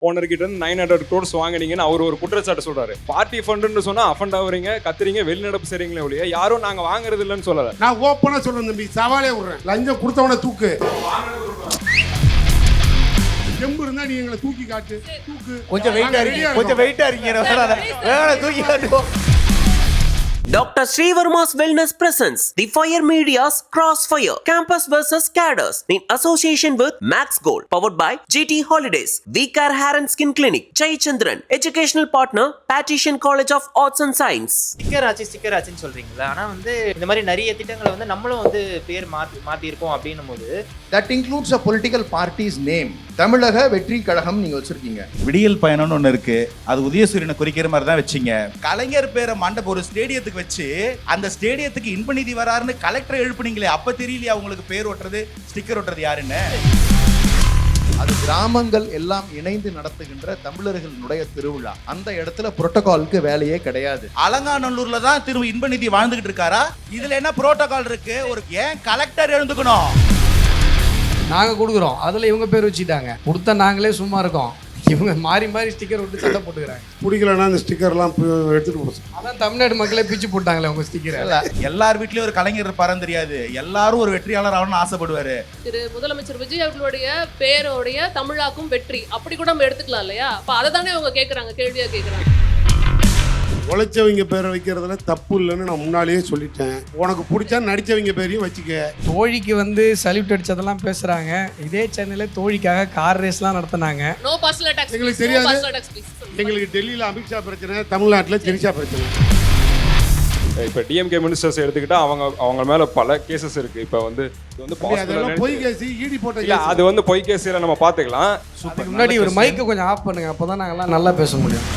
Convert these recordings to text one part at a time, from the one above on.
ஓனர்கிட்ட இருந்து 900 crores வாங்கினீங்கன்னு அவர் ஒரு குற்றச்சாட்டு சொல்றாரு. பார்ட்டி ஃபண்டுன்னு சொன்னா அஃபண்ட் ஆகுறீங்க, கத்துறீங்க, வெளிநடப்பு செய்றீங்களே ஒழிய யாரும் நாங்க வாங்குறது இல்லைன்னு சொல்லல. நான் ஓப்பனா சொல்றேன் தம்பி, சவாலே விடுறேன். லஞ்சம் கொடுத்தவன தூக்கு. தெம்பு இருந்தா நீ எங்களை தூக்கி காட்டு. தூக்கு. கொஞ்சம் வெயிட்டா இருக்கீங்க, கொஞ்சம் வெயிட்டா இருக்கீங்க. தூக்கி காட்டுவோம். Dr. Srivarma's Wellness presents the Fire Media's Crossfire Campus vs. Cadres in association with Max Gold, powered by GT Holidays, V-Care Hair and Skin Clinic, Jai Chandran, educational partner, Patrician College of Arts and Science. Sticker ஆச்சுன்னு சொல்றீங்களா? ஆனா வந்து இந்த மாதிரி நிறைய திட்டங்களை வந்து நம்மளும் வந்து பேர் மாத்தி இருக்கோம் அப்படின்னும் போது that includes a political party's name. தமிழக வெற்றி கழகம் நீங்க வச்சிருக்கீங்க. விடியல் பயணம்னு ஒன்று இருக்கு, அது உதயசூரியனை குறிக்கிற மாதிரி தான் வச்சிங்க. கலைஞர் பேரை மண்டபம் ஒரு ஸ்டேடியத்துக்கு வச்சு அந்த ஸ்டேடியத்துக்கு இன்ப நிதி வராருன்னு கலெக்டர் எழுப்புனீங்களே, அப்ப தெரியலையா உங்களுக்கு பேர் ஒட்டுறது ஸ்டிக்கர் ஒட்டுறது யாருன்னு? அது கிராமங்கள் எல்லாம் இணைந்து நடத்துகின்ற தமிழர்களுடைய திருவிழா. அந்த இடத்துல புரோட்டோகாலுக்கு வேலையே கிடையாது. அலங்காநல்லூர்ல தான் திரு இன்ப நிதி வாழ்ந்துகிட்டு இருக்காரா? இதுல என்ன புரோட்டோகால் இருக்கு? ஒரு ஏன் கலெக்டர் எழுந்துக்கணும்? நாங்கள் கொடுக்குறோம், அதில் இவங்க பேர் வச்சுட்டாங்க. கொடுத்தா நாங்களே சும்மா இருக்கோம். இவங்க மாறி மாறி ஸ்டிக்கர் விட்டு சட்டை போட்டுக்கிறாங்க. பிடிக்கலன்னா அந்த ஸ்டிக்கர்லாம் எடுத்துட்டு போச்சு. அதான் தமிழ்நாடு மக்களே பிச்சு போட்டாங்களே உங்க ஸ்டிக்கர். எல்லார் வீட்லயும் ஒரு கலைஞர் இருப்பாருன்னு தெரியாது, எல்லாரும் ஒரு வெற்றியாளர் ஆகணும்னு ஆசைப்படுவாரு. திரு முதலமைச்சர் விஜய் அவர்களுடைய பேரோடைய தமிழாக்கும் வெற்றி அப்படி கூட நம்ம எடுத்துக்கலாம் இல்லையா? அப்ப அதை தானே அவங்க கேட்கறாங்க, கேள்வியா கேட்கறாங்க. உழைச்சவங்க பேரை வைக்கிறதுல தப்பு இல்லைன்னு நான் முன்னாலேயே சொல்லிட்டேன். உனக்கு பிடிச்சா நடிச்சவங்க பேரையும் வச்சுக்க. தோழிக்கு வந்து சல்யூட் அடிச்சதெல்லாம் பேசுறாங்க. இதே சென்னையில் தோழிக்காக கார் ரேஸ்லாம் நடத்தினாங்க. No personal attacks. எங்களுக்கு தெரியாது. எங்களுக்கு டெல்லியில் அமித்ஷா பிரச்சனை, தமிழ்நாட்டில் திரிஷா பிரச்சனை. இப்போ டிஎம்கே மினிஸ்டர்ஸ் எடுத்துக்கிட்டா அவங்க மேல பல கேசஸ் இருக்கு. இப்போ வந்து இது வந்து பொய் கேஸ், ஈடி போட்ட இல்ல, அது வந்து பொய் கேஸ்ல நம்ம பாத்துக்கலாம். அதுக்கு முன்னாடி ஒரு மைக்கை கொஞ்சம் ஆஃப் பண்ணுங்க, அப்போதான் நாங்கெல்லாம் நல்லா பேச முடியும்.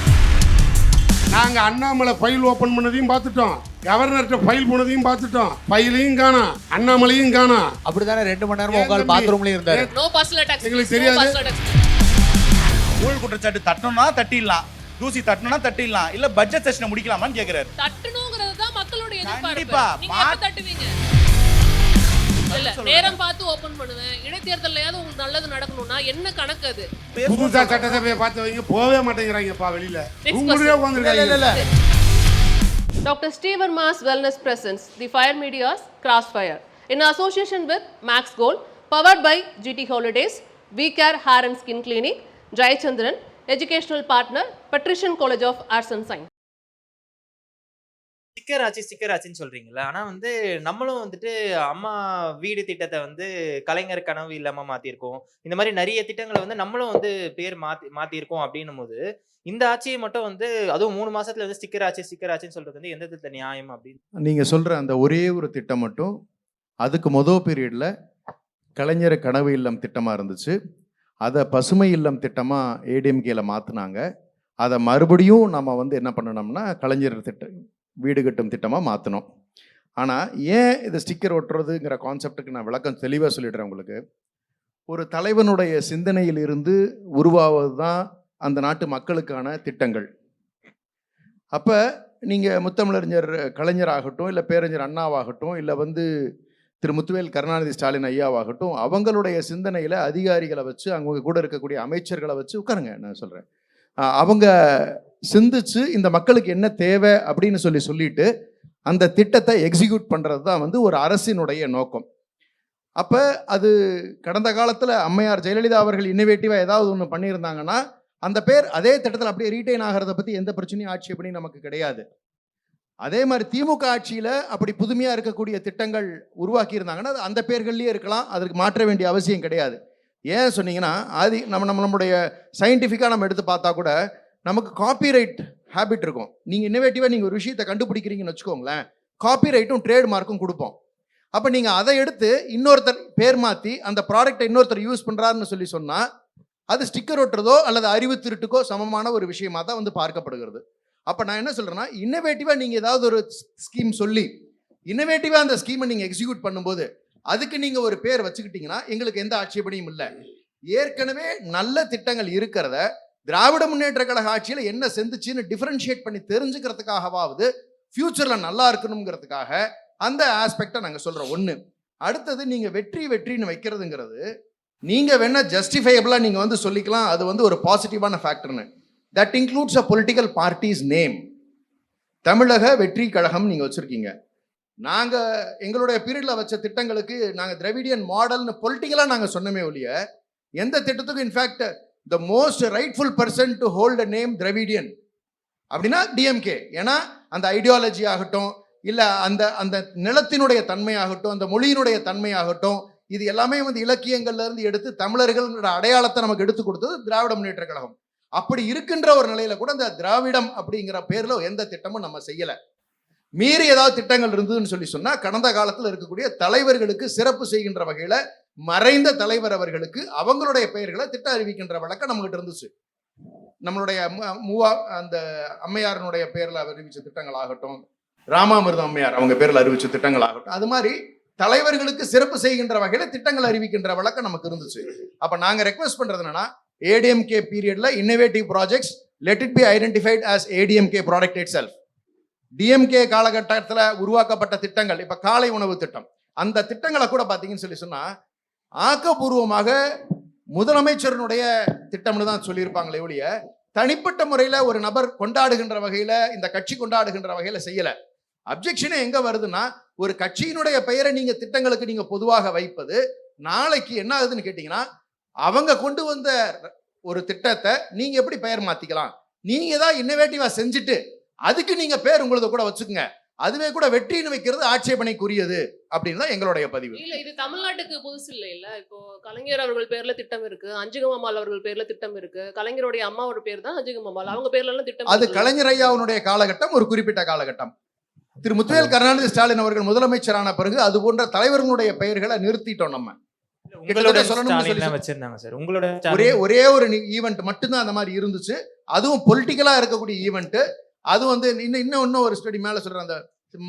நாங்க அண்ணாமலை ஃபைல் ஓபன் பண்ணதையும் பார்த்துட்டோம், கவர்னர்கிட்ட ஃபைல் போனதையும் பார்த்துட்டோம். ஃபைலையும் காணோம், அண்ணாமலையும் காணோம். அப்படிதானே 2 மணி நேரமா உட்கார்ந்து பாத்ரூம்லயே இருந்தாரு. No personal attacks. எங்களுக்கு தெரியாது. ஊழல் குற்றச்சாட்டு தட்டணும்னா தட்டிடலாம், தூசி தட்டணும்னா தட்டிடலாம், இல்ல பட்ஜெட் செஷனை முடிக்கலாமான்னு கேக்குறாரு. தட்டணும்ங்கிறது தான் மக்களுடைய எதிர்பார்ப்பு. கண்டிப்பா. நீங்க எப்ப தட்டுவீங்க? இல்ல, நேரம் பார்த்து ஓபன் பண்ணுவேன். இடைத்தேர்தல்லையாவது உங்களுக்கு நல்லது நடக்கணும்னா என்ன கணக்கு அது? புதுசா சட்டசபையை பார்த்தவங்க போவே மாட்டேங்கிறாங்கப்பா வெளியில. உங்களுடைய உட்கார்ந்திருக்காங்க. Dr. Srivarma's Wellness presents the Fire Media's Crossfire in association with Max Gold, powered by GT Holidays, V-Care Hair and Skin Clinic, Jai Chandran, educational partner, Patrician College of Arts and Science. Sticker ஆச்சுன்னு சொல்றீங்களா? ஆனா வந்து நம்மளும் வந்துட்டு அம்மா வீடு திட்டத்தை வந்து கலைஞர் கனவு இல்லாம மாத்திருக்கோம். இந்த மாதிரி நிறைய திட்டங்களை வந்து நம்மளும் வந்து பேர் மாத்திருக்கோம் அப்படின்னும் போது இந்த ஆட்சியை மட்டும் வந்து அதுவும் 3 மாசத்துல வந்து ஸ்டிக்கர் ஆச்சுன்னு சொல்றது வந்து எந்த திட்ட நியாயம் அப்படின்னு நீங்க சொல்ற அந்த ஒரே ஒரு திட்டம் மட்டும், அதுக்கு முதல் பீரியட்ல கலைஞர் கனவு இல்லம் திட்டமா இருந்துச்சு. அதை பசுமை இல்லம் திட்டமா ஏடிஎம்கேல மாத்தினாங்க. அதை மறுபடியும் நம்ம வந்து என்ன பண்ணணும்னா கலைஞர் வீடு கட்டும் திட்டமாக மாற்றணும். ஆனால் ஏன் இது ஸ்டிக்கர் ஒட்டுறதுங்கிற கான்செப்டுக்கு நான் விளக்கம் தெளிவாக சொல்லிடுறேன் உங்களுக்கு. ஒரு தலைவனுடைய சிந்தனையில் இருந்து உருவாவது தான் அந்த நாட்டு மக்களுக்கான திட்டங்கள். அப்போ நீங்கள் முத்தமிழறிஞர் கலைஞர் ஆகட்டும், இல்லை பேரறிஞர் அண்ணாவாகட்டும், இல்லை வந்து திரு முத்துவேல் கருணாநிதி ஸ்டாலின் ஐயாவாகட்டும், அவங்களுடைய சிந்தனையில் அதிகாரிகளை வச்சு அவங்க கூட இருக்கக்கூடிய அமைச்சர்களை வச்சு உட்காருங்க, நான் சொல்கிறேன், அவங்க சிந்திச்சு இந்த மக்களுக்கு என்ன தேவை அப்படின்னு சொல்லிட்டு அந்த திட்டத்தை எக்ஸிக்யூட் பண்ணுறது தான் வந்து ஒரு அரசினுடைய நோக்கம். அப்போ அது கடந்த காலத்தில் அம்மையார் ஜெயலலிதா அவர்கள் இன்னோவேட்டிவாக ஏதாவது ஒன்று பண்ணியிருந்தாங்கன்னா அந்த பேர் அதே திட்டத்தில் அப்படியே ரீட்டைன் ஆகிறத பற்றி எந்த பிரச்சனையும் ஆட்சி அப்படின்னு நமக்கு கிடையாது. அதே மாதிரி திமுக ஆட்சியில் அப்படி புதுமையாக இருக்கக்கூடிய திட்டங்கள் உருவாக்கி இருந்தாங்கன்னா அது அந்த பேர்கள்லேயே இருக்கலாம், அதற்கு மாற்ற வேண்டிய அவசியம் கிடையாது. ஏன் சொன்னீங்கன்னா நம்மளுடைய சயின்டிஃபிக்காக நம்ம எடுத்து பார்த்தா கூட நமக்கு காப்பிரைட் ஹேபிட் இருக்கும். நீங்கள் இன்னோவேட்டிவாக நீங்கள் ஒரு விஷயத்தை கண்டுபிடிக்கிறீங்கன்னு வச்சுக்கோங்களேன், காப்பிரைட்டும் ட்ரேட் மார்க்கும் கொடுப்போம். அப்போ நீங்கள் அதை எடுத்து இன்னொருத்தர் பேர் மாற்றி அந்த ப்ராடக்டை இன்னொருத்தர் யூஸ் பண்ணுறாருன்னு சொன்னால் அது ஸ்டிக்கர் ஒட்டுறதோ அல்லது அறிவு திருட்டுக்கோ சமமான ஒரு விஷயமாக தான் வந்து பார்க்கப்படுகிறது. அப்போ நான் என்ன சொல்கிறேன்னா, இன்னோவேட்டிவாக நீங்கள் ஏதாவது ஒரு ஸ்கீம் சொல்லி இன்னோவேட்டிவாக அந்த ஸ்கீமை நீங்கள் எக்ஸிக்யூட் பண்ணும்போது அதுக்கு நீங்கள் ஒரு பேர் வச்சுக்கிட்டீங்கன்னா எங்களுக்கு எந்த ஆட்சேபனையும் இல்லை. ஏற்கனவே நல்ல திட்டங்கள் இருக்கிறத திராவிட முன்னேற்ற கழக ஆட்சியில் என்ன செஞ்சுச்சுன்னு டிஃபரன்ஷியேட் பண்ணி தெரிஞ்சுக்கிறதுக்காகவாவது ஃபியூச்சரில் நல்லா இருக்கணுங்கிறதுக்காக அந்த ஆஸ்பெக்டை நாங்கள் சொல்கிறோம். ஒன்று. அடுத்தது, நீங்கள் வெற்றின்னு வைக்கிறதுங்கிறது நீங்கள் வேணால் ஜஸ்டிஃபையபிளாக நீங்கள் வந்து சொல்லிக்கலாம், அது வந்து ஒரு பாசிட்டிவான ஃபேக்டர்னு. That includes a political parties name. Tamilaga Vettri கழகம் நீங்கள் வச்சுருக்கீங்க. நாங்கள் எங்களுடைய பீரியடில் வச்ச திட்டங்களுக்கு நாங்கள் திராவிடியன் மாடல்னு பொலிட்டிக்கலாக நாங்கள் சொன்னமே ஒழிய எந்த திட்டத்துக்கும் in fact the most rightful person to hold a name Dravidian அப்படின்னா டிஎம்கே. ஏன்னா அந்த ஐடியாலஜி ஆகட்டும், இல்லை அந்த அந்த நிலத்தினுடைய தன்மையாகட்டும், அந்த மொழியினுடைய தன்மையாகட்டும், இது எல்லாமே வந்து இலக்கியங்கள்ல இருந்து எடுத்து தமிழர்கள்ங்கிற அடையாளத்தை நமக்கு எடுத்து கொடுத்தது திராவிட முன்னேற்ற கழகம். அப்படி இருக்கின்ற ஒரு நிலையில கூட இந்த திராவிடம் அப்படிங்கிற பேர்ல எந்த திட்டமும் நம்ம செய்யல. மீறி ஏதாவது திட்டங்கள் இருந்ததுன்னு சொல்லி சொன்னா, கடந்த காலத்தில் இருக்கக்கூடிய தலைவர்களுக்கு சிறப்பு செய்கின்ற வகையில மறைந்த தலைவர் அவர்களுக்கு அவங்களுடைய பெயர்களை திட்டம் அறிவிக்கின்ற வழக்கம் நம்மகிட்ட இருந்துச்சு. நம்மளுடைய அந்த அம்மையாரனுடைய பேர்ல அறிவிச்ச திட்டங்கள் ஆகட்டும், ராமாமிர்தம் அம்மையார் அவங்க பேர்ல அறிவிச்ச திட்டங்கள் ஆகட்டும், அது மாதிரி தலைவர்களுக்கு சிறப்பு செய்கின்ற வகையில திட்டங்கள் அறிவிக்கின்ற வழக்கம் நமக்கு இருந்துச்சு. அப்ப நாங்க ரெக்வெஸ்ட் பண்றது என்னன்னா, ஏடிஎம்கே பீரியட்ல innovative projects let it be identified as ADMK product it self. DMK காலகட்டத்தில் உருவாக்கப்பட்ட திட்டங்கள், இப்ப காலை உணவு திட்டம், அந்த திட்டங்களை கூட பாத்தீங்கன்னு சொல்லி சொன்னா ஆக்கப்பூர்வமாக முதலமைச்சருடைய திட்டம்னு தான் சொல்லியிருப்பாங்களே ஒழிய தனிப்பட்ட முறையில ஒரு நபர் கொண்டாடுகின்ற வகையில, இந்த கட்சி கொண்டாடுகின்ற வகையில செய்யல. அப்ஜெக்ஷனே எங்க வருதுன்னா, ஒரு கட்சியினுடைய பெயரை நீங்க திட்டங்களுக்கு நீங்க பொதுவாக வைப்பது நாளைக்கு என்ன ஆகுதுன்னு கேட்டீங்கன்னா, அவங்க கொண்டு வந்த ஒரு திட்டத்தை நீங்க எப்படி பெயர் மாத்திக்கலாம், நீங்க தான் இன்னோவேட்டிவா செஞ்சுட்டு அதுக்கு நீங்க பேர் உங்களது கூட வச்சுக்கோங்க, அதுவே கூட வெற்றின்னு வைக்கிறது ஆட்சேபனைக்குரியது அப்படின்னு தான் எங்களுடைய பதிவு. இல்ல இது தமிழ்நாட்டுக்கு புதுசு இல்ல. இப்போ கலைஞர் அவர்கள் பேர்ல திட்டம் இருக்கு, அஞ்சுகம்மாள் அவர்கள் பேர்ல திட்டம் இருக்கு, கலைஞருடைய அம்மாவோட பேர் தான் அஞ்சுகம்மாள், அவங்க பேர்ல எல்லாம் திட்டம். அது கலைஞர் ஐயாவுடைய காலகட்டம், ஒரு குறிப்பிட்ட காலகட்டம். திரு முத்துவேல் கருணாநிதி ஸ்டாலின் அவர்கள் முதலமைச்சரான பிறகு அது போன்ற தலைவர்களுடைய பெயர்களை நிறுத்திட்டோம். நம்ம வச்சிருந்தாங்க சார். உங்களோட ஒரே ஒரு ஈவெண்ட் மட்டும்தான் அந்த மாதிரி இருந்துச்சு, அதுவும் பொலிட்டிக்கலா இருக்கக்கூடிய ஈவெண்ட். அது வந்து இன்னும் ஒரு ஸ்டடி மேல சொல்றேன், அந்த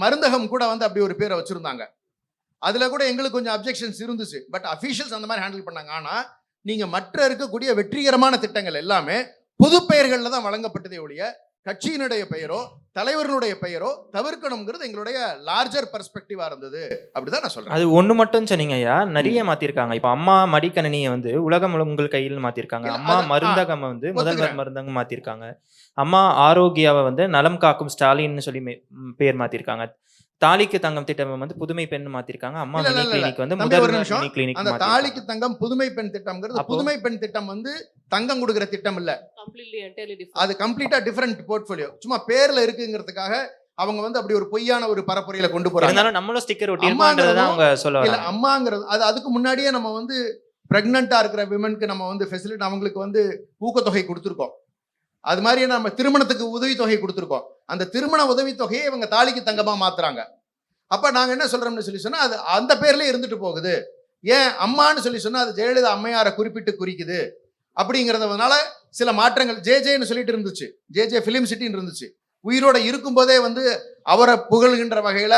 மருந்தகம் கூட வந்து அப்படி ஒரு பேரை வச்சிருந்தாங்க. அதுல கூட எங்களுக்கு கொஞ்சம் அப்ஜெக்ஷன்ஸ் இருந்துச்சு, பட் அபிஷியல்ஸ் அந்த மாதிரி ஹேண்டில் பண்ணாங்க. ஆனா நீங்க மற்ற இருக்கக்கூடிய வெற்றிகரமான திட்டங்கள் எல்லாமே பொது பெயர்கள்ல தான் வழங்கப்பட்டதே ஒழிய கட்சியினுடைய பெயரோ தலைவர்களுடைய பெயரோ தவிர்க்கணுங்கிறது எங்களுடைய லார்ஜர் பெர்ஸ்பெக்டிவா இருந்தது. அப்படிதான் நான் சொல்றேன். அது ஒண்ணு மட்டும் சொன்னீங்க ஐயா, நிறைய மாத்திருக்காங்க. இப்ப அம்மா மடிக்கணினியை வந்து உலகம் உங்கள் கையில் மாத்திருக்காங்க. அம்மா மருந்தகம் வந்து முதல்வர் மருந்தகம் மாத்திருக்காங்க. அம்மா ஆரோக்கியாவை வந்து நலம் காக்கும் ஸ்டாலின்னு சொல்லி பேர் மாத்திருக்காங்க. தாலிக்கு தங்கம் திட்டம் வந்து புதுமை பெண் மாத்திருக்காங்க. அம்மா மினி கிளினிக் வந்து முதல்வர் மினி கிளினிக். அந்த தாலிக்கு தங்கம் புதுமை பெண் திட்டம்ங்கிறது, புதுமை பெண் திட்டம் வந்து தங்கம் கொடுக்கிற திட்டம் இல்ல, அது கம்ப்ளீட்டா டிஃபரெண்ட் போர்ட்ஃபோலியோ. சும்மா பேர்ல இருக்குங்கிறதுக்காக அவங்க வந்து அப்படி ஒரு பொய்யான ஒரு பரப்புரையில கொண்டு போறாங்க. நம்மளும் ஸ்டிக்கர் ஒட்டியிருக்கோம்ன்றத அவங்க சொல்லுவாங்க. அம்மாங்கிறது அது அதுக்கு முன்னாடியே நம்ம வந்து பிரெக்னண்டா இருக்கிற விமனுக்கு நம்ம வந்து ஃபெசிலிட்டி, அவங்களுக்கு வந்து ஊக்கத்தொகை கொடுத்துருக்கோம். அது மாதிரி நம்ம திருமணத்துக்கு உதவித்தொகை கொடுத்துருக்கோம். அந்த திருமண உதவித்தொகையை இவங்க தாலிக்கு தங்கமா மாத்துறாங்க. அப்ப நாங்க என்ன சொல்றோம்னு சொல்லி சொன்னா, அது அந்த பேர்லயே இருந்துட்டு போகுது. ஏன் அம்மான்னு சொல்லி சொன்னா அது ஜெயலலிதா அம்மையாரை குறிப்பிட்டு குறிக்குது அப்படிங்கிறதுனால சில மாற்றங்கள். ஜேஜேன்னு சொல்லிட்டு இருந்துச்சு, ஜேஜே ஃபிலிம் சிட்டின்னு இருந்துச்சு. உயிரோட இருக்கும்போதே வந்து அவரை புகழ்கின்ற வகையில,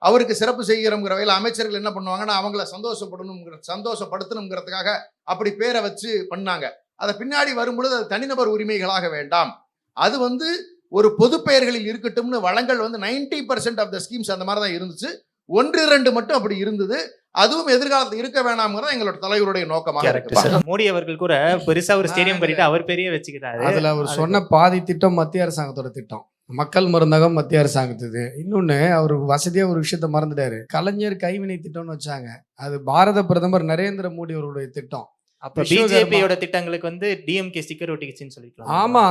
அவருக்கு சிறப்பு செய்கிறோங்கிற வகையில் அமைச்சர்கள் என்ன பண்ணுவாங்கன்னா, அவங்கள சந்தோஷப்படுத்தணுங்கிறதுக்காக அப்படி பேரை வச்சு பண்ணாங்க. அதை பின்னாடி வரும்பொழுது அது தனிநபர் உரிமைகளாக வேண்டாம், அது வந்து ஒரு பொது பெயர்களில் இருக்கட்டும்னு வளங்கள் வந்து 90% ஆஃப் த ஸ்கீம்ஸ் அந்த மாதிரி தான் இருந்துச்சு. 1-2 மட்டும் அப்படி இருந்தது. அதுவும் எதிர்காலத்தில் இருக்க வேணாம்ங்கிறத எங்களோட தலைவருடைய நோக்கமாக இருக்கு. மோடி அவர்கள் கூட பெருசா ஒரு ஸ்டேடியம் கட்டிட்டு அவர் பெரிய வச்சுக்கிட்டாரு. அதுல அவர் சொன்ன பாதி திட்டம் மத்திய அரசாங்கத்தோட திட்டம், மக்கள் மருந்தகம் மத்திய அரசாங்கத்துது. இன்னொன்னு அவர் வசதியா ஒரு விஷயத்த மறந்துட்டாரு, கலைஞர் கைவினை திட்டம்னு வச்சாங்க, அது பாரத பிரதமர் நரேந்திர மோடி அவருடைய திட்டம். அப்ப பிஜேபியோட திட்டங்களுக்கு வந்து டிஎம்கே ஸ்டிக்கர் ஒட்டிக்கிச்சுன்னு சொல்லிக்கலாம். ஆமா,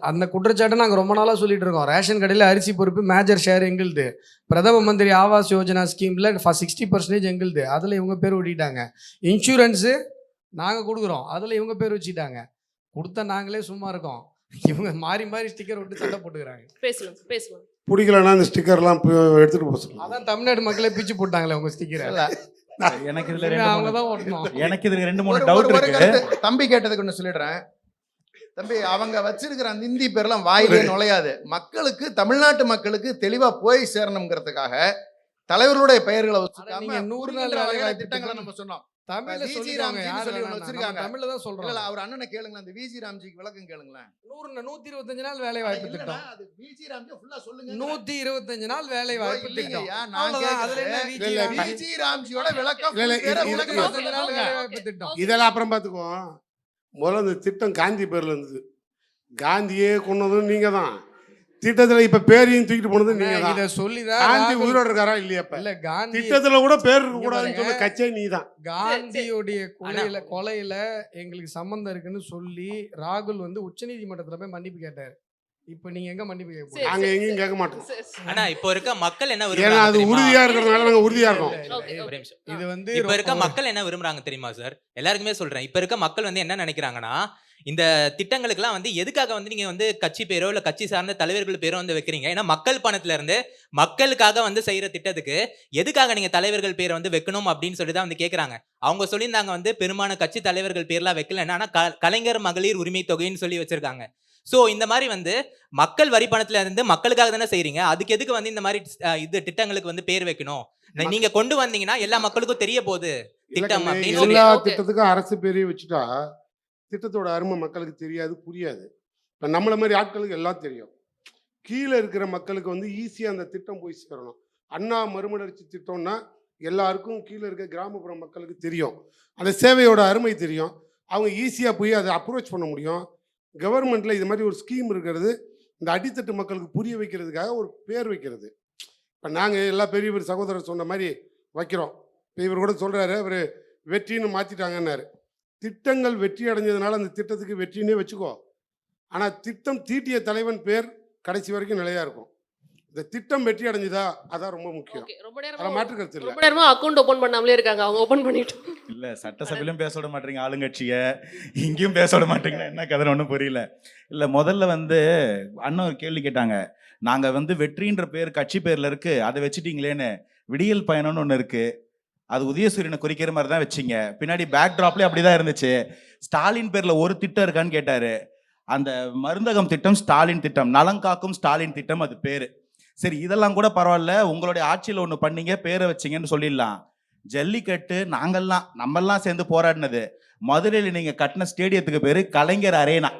அந்த குற்றச்சாட்டை நாங்க ரொம்ப நாளா சொல்லிட்டு இருக்கோம். ரேஷன் கடையில அரிசி பொறுப்பு மேஜர் ஷேர் எங்களுது, பிரதம மந்திரி ஆவாஸ் யோஜனா ஸ்கீம்ல 60% எங்களுது, அதுல இவங்க பேர் ஒட்டிட்டாங்க. இன்சூரன்ஸு நாங்க கொடுக்குறோம், அதுல இவங்க பேர் வச்சுட்டாங்க. கொடுத்தா நாங்களே சும்மா இருக்கோம், இவங்க மாறி மாறி ஸ்டிக்கர் விட்டு சண்டை போட்டுக்கிறாங்க. பேசலாம் பிடிக்கலன்னா அந்த ஸ்டிக்கர்லாம் எடுத்துட்டு போக சொல்லுங்க. அதான் தமிழ்நாடு மக்களே பிச்சு போட்டாங்களே உங்க ஸ்டிக்கரை. எனக்கு இதுல எனக்கு இதுல 2-3 டவுட் இருக்கு. தம்பி கேட்டதுக்கு ஒன்று சொல்லிடுறேன். தம்பி, அவங்க வச்சிருக்கிற அந்த இந்தி பேர்லாம் வாயிலே நுழையாது. மக்களுக்கு, தமிழ்நாட்டு மக்களுக்கு தெளிவா போய் சேரணுங்கிறதுக்காக தலைவர்களுடைய பெயர்களை வச்சுக்காம 100 நாள் திட்டங்களை நம்ம சொன்னோம். தமிழ்ல VG சொல்லிடுவாங்க ராம்ஜின்னு யார் சொல்லி ஒண்ணு வேணா. நம்ம வச்சிருக்காங்க. தமிழ்ல தான் இல்ல சொல்றோம். அவர் அண்ணனை கேளுங்களேன், அந்த விஜி ராம்ஜிக்கு விளக்கம் கேளுங்களேன். 125 நாள் வேலை வாய்ப்பு இல்லைன்னா, திட்டம். அது விஜி ராம்ஜி ஃபுல்லா சொல்லுங்க. 125 நாள் வேலை வாய்ப்பு திட்டம். இல்லைங்கய்யா, நான் அவ்வளவுதான். அதுல என்ன கேக்குறேன். விஜி இல்ல, ராம்ஜி? விஜி ராம்ஜியோட விளக்கம் இல்ல, வேற இது- விளக்கம் 125 நாள் சொல்லுங்க. வேலை வாய்ப்பு திட்டம். இதெல்லாம் அப்புறம் பார்த்துக்குவோம். முதல்ல இந்த திட்டம் காந்தி பேர்ல இருந்தது. காந்தியே கொண்டதும் நீங்க தான். திட்டத்துல இப்ப பேரையும் தூக்கிட்டு போனது நீங்க தான். இத சொல்லிதான் காந்தி ராகுல்- உயிரோட இருக்காரா இல்லையா? இப்ப இல்ல காந்தி திட்டத்துல கூட பேர் இருக்க கூடாதுன்னு இங்க சொன்ன கட்சியே நீ தான். காந்தியுடைய கொலையில எங்களுக்கு சம்பந்தம் இருக்குன்னு சொல்லி ராகுல் வந்து உச்சநீதிமன்றத்துல போய் மன்னிப்பு கேட்டாரு. இப்ப நீங்க எங்க மன்னிப்பு கேட்க போறீங்க? நாங்க எங்கேயும் கேட்க மாட்டோம். ஆனா இப்போ இருக்க மக்கள் என்ன ஏன்னா விரும்புறாங்க அது தெரியுமா? உறுதியா இருக்கிறதுனால நாங்க உறுதியா இருக்கோம். ஒரே நிமிஷம். இது வந்து இப்ப இருக்க ரொம்ப- மக்கள் என்ன விரும்புறாங்க தெரியுமா சார்? எல்லாருக்குமே சொல்றேன். இப்ப இருக்க மக்கள் வந்து என்ன நினைக்கிறாங்கன்னா, இந்த திட்டங்களுக்கெல்லாம் வந்து எதுக்காக வந்து நீங்க வந்து கட்சி பேரோ இல்ல கட்சி சார்ந்த தலைவர்கள் பேரோ வந்து வைக்கிறீங்க? ஏன்னா மக்கள் பணத்துல இருந்து மக்களுக்காக வந்து செய்யற திட்டத்துக்கு எதுக்காக நீங்க தலைவர்கள் பேரை வந்து வைக்கணும் அப்படின்னு சொல்லி தான் வந்து கேக்குறாங்க. அவங்க சொல்லியிருந்தாங்க வந்து பெரும்பாலான கட்சி தலைவர்கள் பேர்லாம் வைக்கல. ஆனா கலைஞர் மகளிர் உரிமை தொகைன்னு சொல்லி வச்சிருக்காங்க. சோ இந்த மாதிரி வந்து மக்கள் வரி பணத்துல இருந்து மக்களுக்காக தானே செய்றீங்க. அதுக்கு எதுக்கு வந்து இந்த மாதிரி இது திட்டங்களுக்கு வந்து பேர் வைக்கணும்? நீங்க கொண்டு வந்தீங்கன்னா எல்லா மக்களுக்கும் தெரிய போகுது திட்டம் அப்படின்னு சொல்லி. எல்லா Okay. திட்டத்துக்கும் அரசு பேரையே வச்சுட்டா திட்டத்தோட அருமை மக்களுக்கு தெரியாது, புரியாது. இப்ப நம்மள மாதிரி ஆட்களுக்கு எல்லாம் தெரியும். கீழே இருக்கிற மக்களுக்கு வந்து ஈஸியா அந்த திட்டம் போய் சேரணும். அண்ணா மறுமலர்ச்சி திட்டம்னா எல்லாருக்கும் கீழே இருக்க கிராமப்புற மக்களுக்கு தெரியும். அந்த சேவையோட அருமை தெரியும். அவங்க ஈஸியா போய் அதை அப்ரோச் பண்ண முடியும். கவர்மெண்ட்ல இது மாதிரி ஒரு ஸ்கீம் இருக்கிறது இந்த அடித்தட்டு மக்களுக்கு புரிய வைக்கிறதுக்காக ஒரு பேர் வைக்கிறது. இப்போ நாங்கள் எல்லா பெரிய பெரிய சகோதரர் சொன்ன மாதிரி வைக்கிறோம். இப்போ இவர் கூட சொல்கிறாரு, அவர் வெற்றின்னு மாற்றிட்டாங்கன்னாரு. திட்டங்கள் வெற்றி அடைஞ்சதுனால அந்த திட்டத்துக்கு வெற்றினே வச்சுக்கோ. ஆனால் திட்டம் தீட்டிய தலைவன் பேர் கடைசி வரைக்கும் நிலையா இருக்கும். இந்த திட்டம் வெற்றி அடைஞ்சுதா அதான் ரொம்ப முக்கியம். Okay, ரொம்ப அதில் நேரமா மாற்று கருத்து இல்லை. ரொம்ப நேரமா அக்கவுண்ட் ஓபன் பண்ணாமலே இருக்காங்க. அவங்க ஓபன் பண்ணிட்டு இல்ல சட்டசபையிலும் பேச விட மாட்டீங்க ஆளுங்கட்சிய, இங்கேயும் பேச விட மாட்டீங்கன்னா என்ன கதை ஒன்றும் புரியல. இல்ல முதல்ல வந்து அண்ணன் ஒரு கேள்வி கேட்டாங்க. நாங்க வந்து வெற்றின்ற பேர் கட்சி பேர்ல இருக்கு, அதை வச்சுட்டீங்களேன்னு. விடியல் பயணம்னு ஒன்று இருக்கு, அது உதயசூரியனை குறிக்கிற மாதிரி தான் வச்சிங்க. பின்னாடி பேக் டிராப்லேயே அப்படிதான் இருந்துச்சு. ஸ்டாலின் பேர்ல ஒரு திட்டம் இருக்கான்னு கேட்டாரு. அந்த மருந்தகம் திட்டம் ஸ்டாலின் திட்டம், நலங்காக்கும் ஸ்டாலின் திட்டம் அது பேரு. சரி இதெல்லாம் கூட பரவாயில்ல, உங்களுடைய ஆட்சியில் ஒன்று பண்ணீங்க பேரை வச்சிங்கன்னு சொல்லிடலாம். ஜல்லிக்கட்டு நம்மெல்லாம் சேர்ந்து போராடினது. மதுரையில் நீங்க கட்டின ஸ்டேடியத்துக்கு பேரு கலைஞர் அரேனா.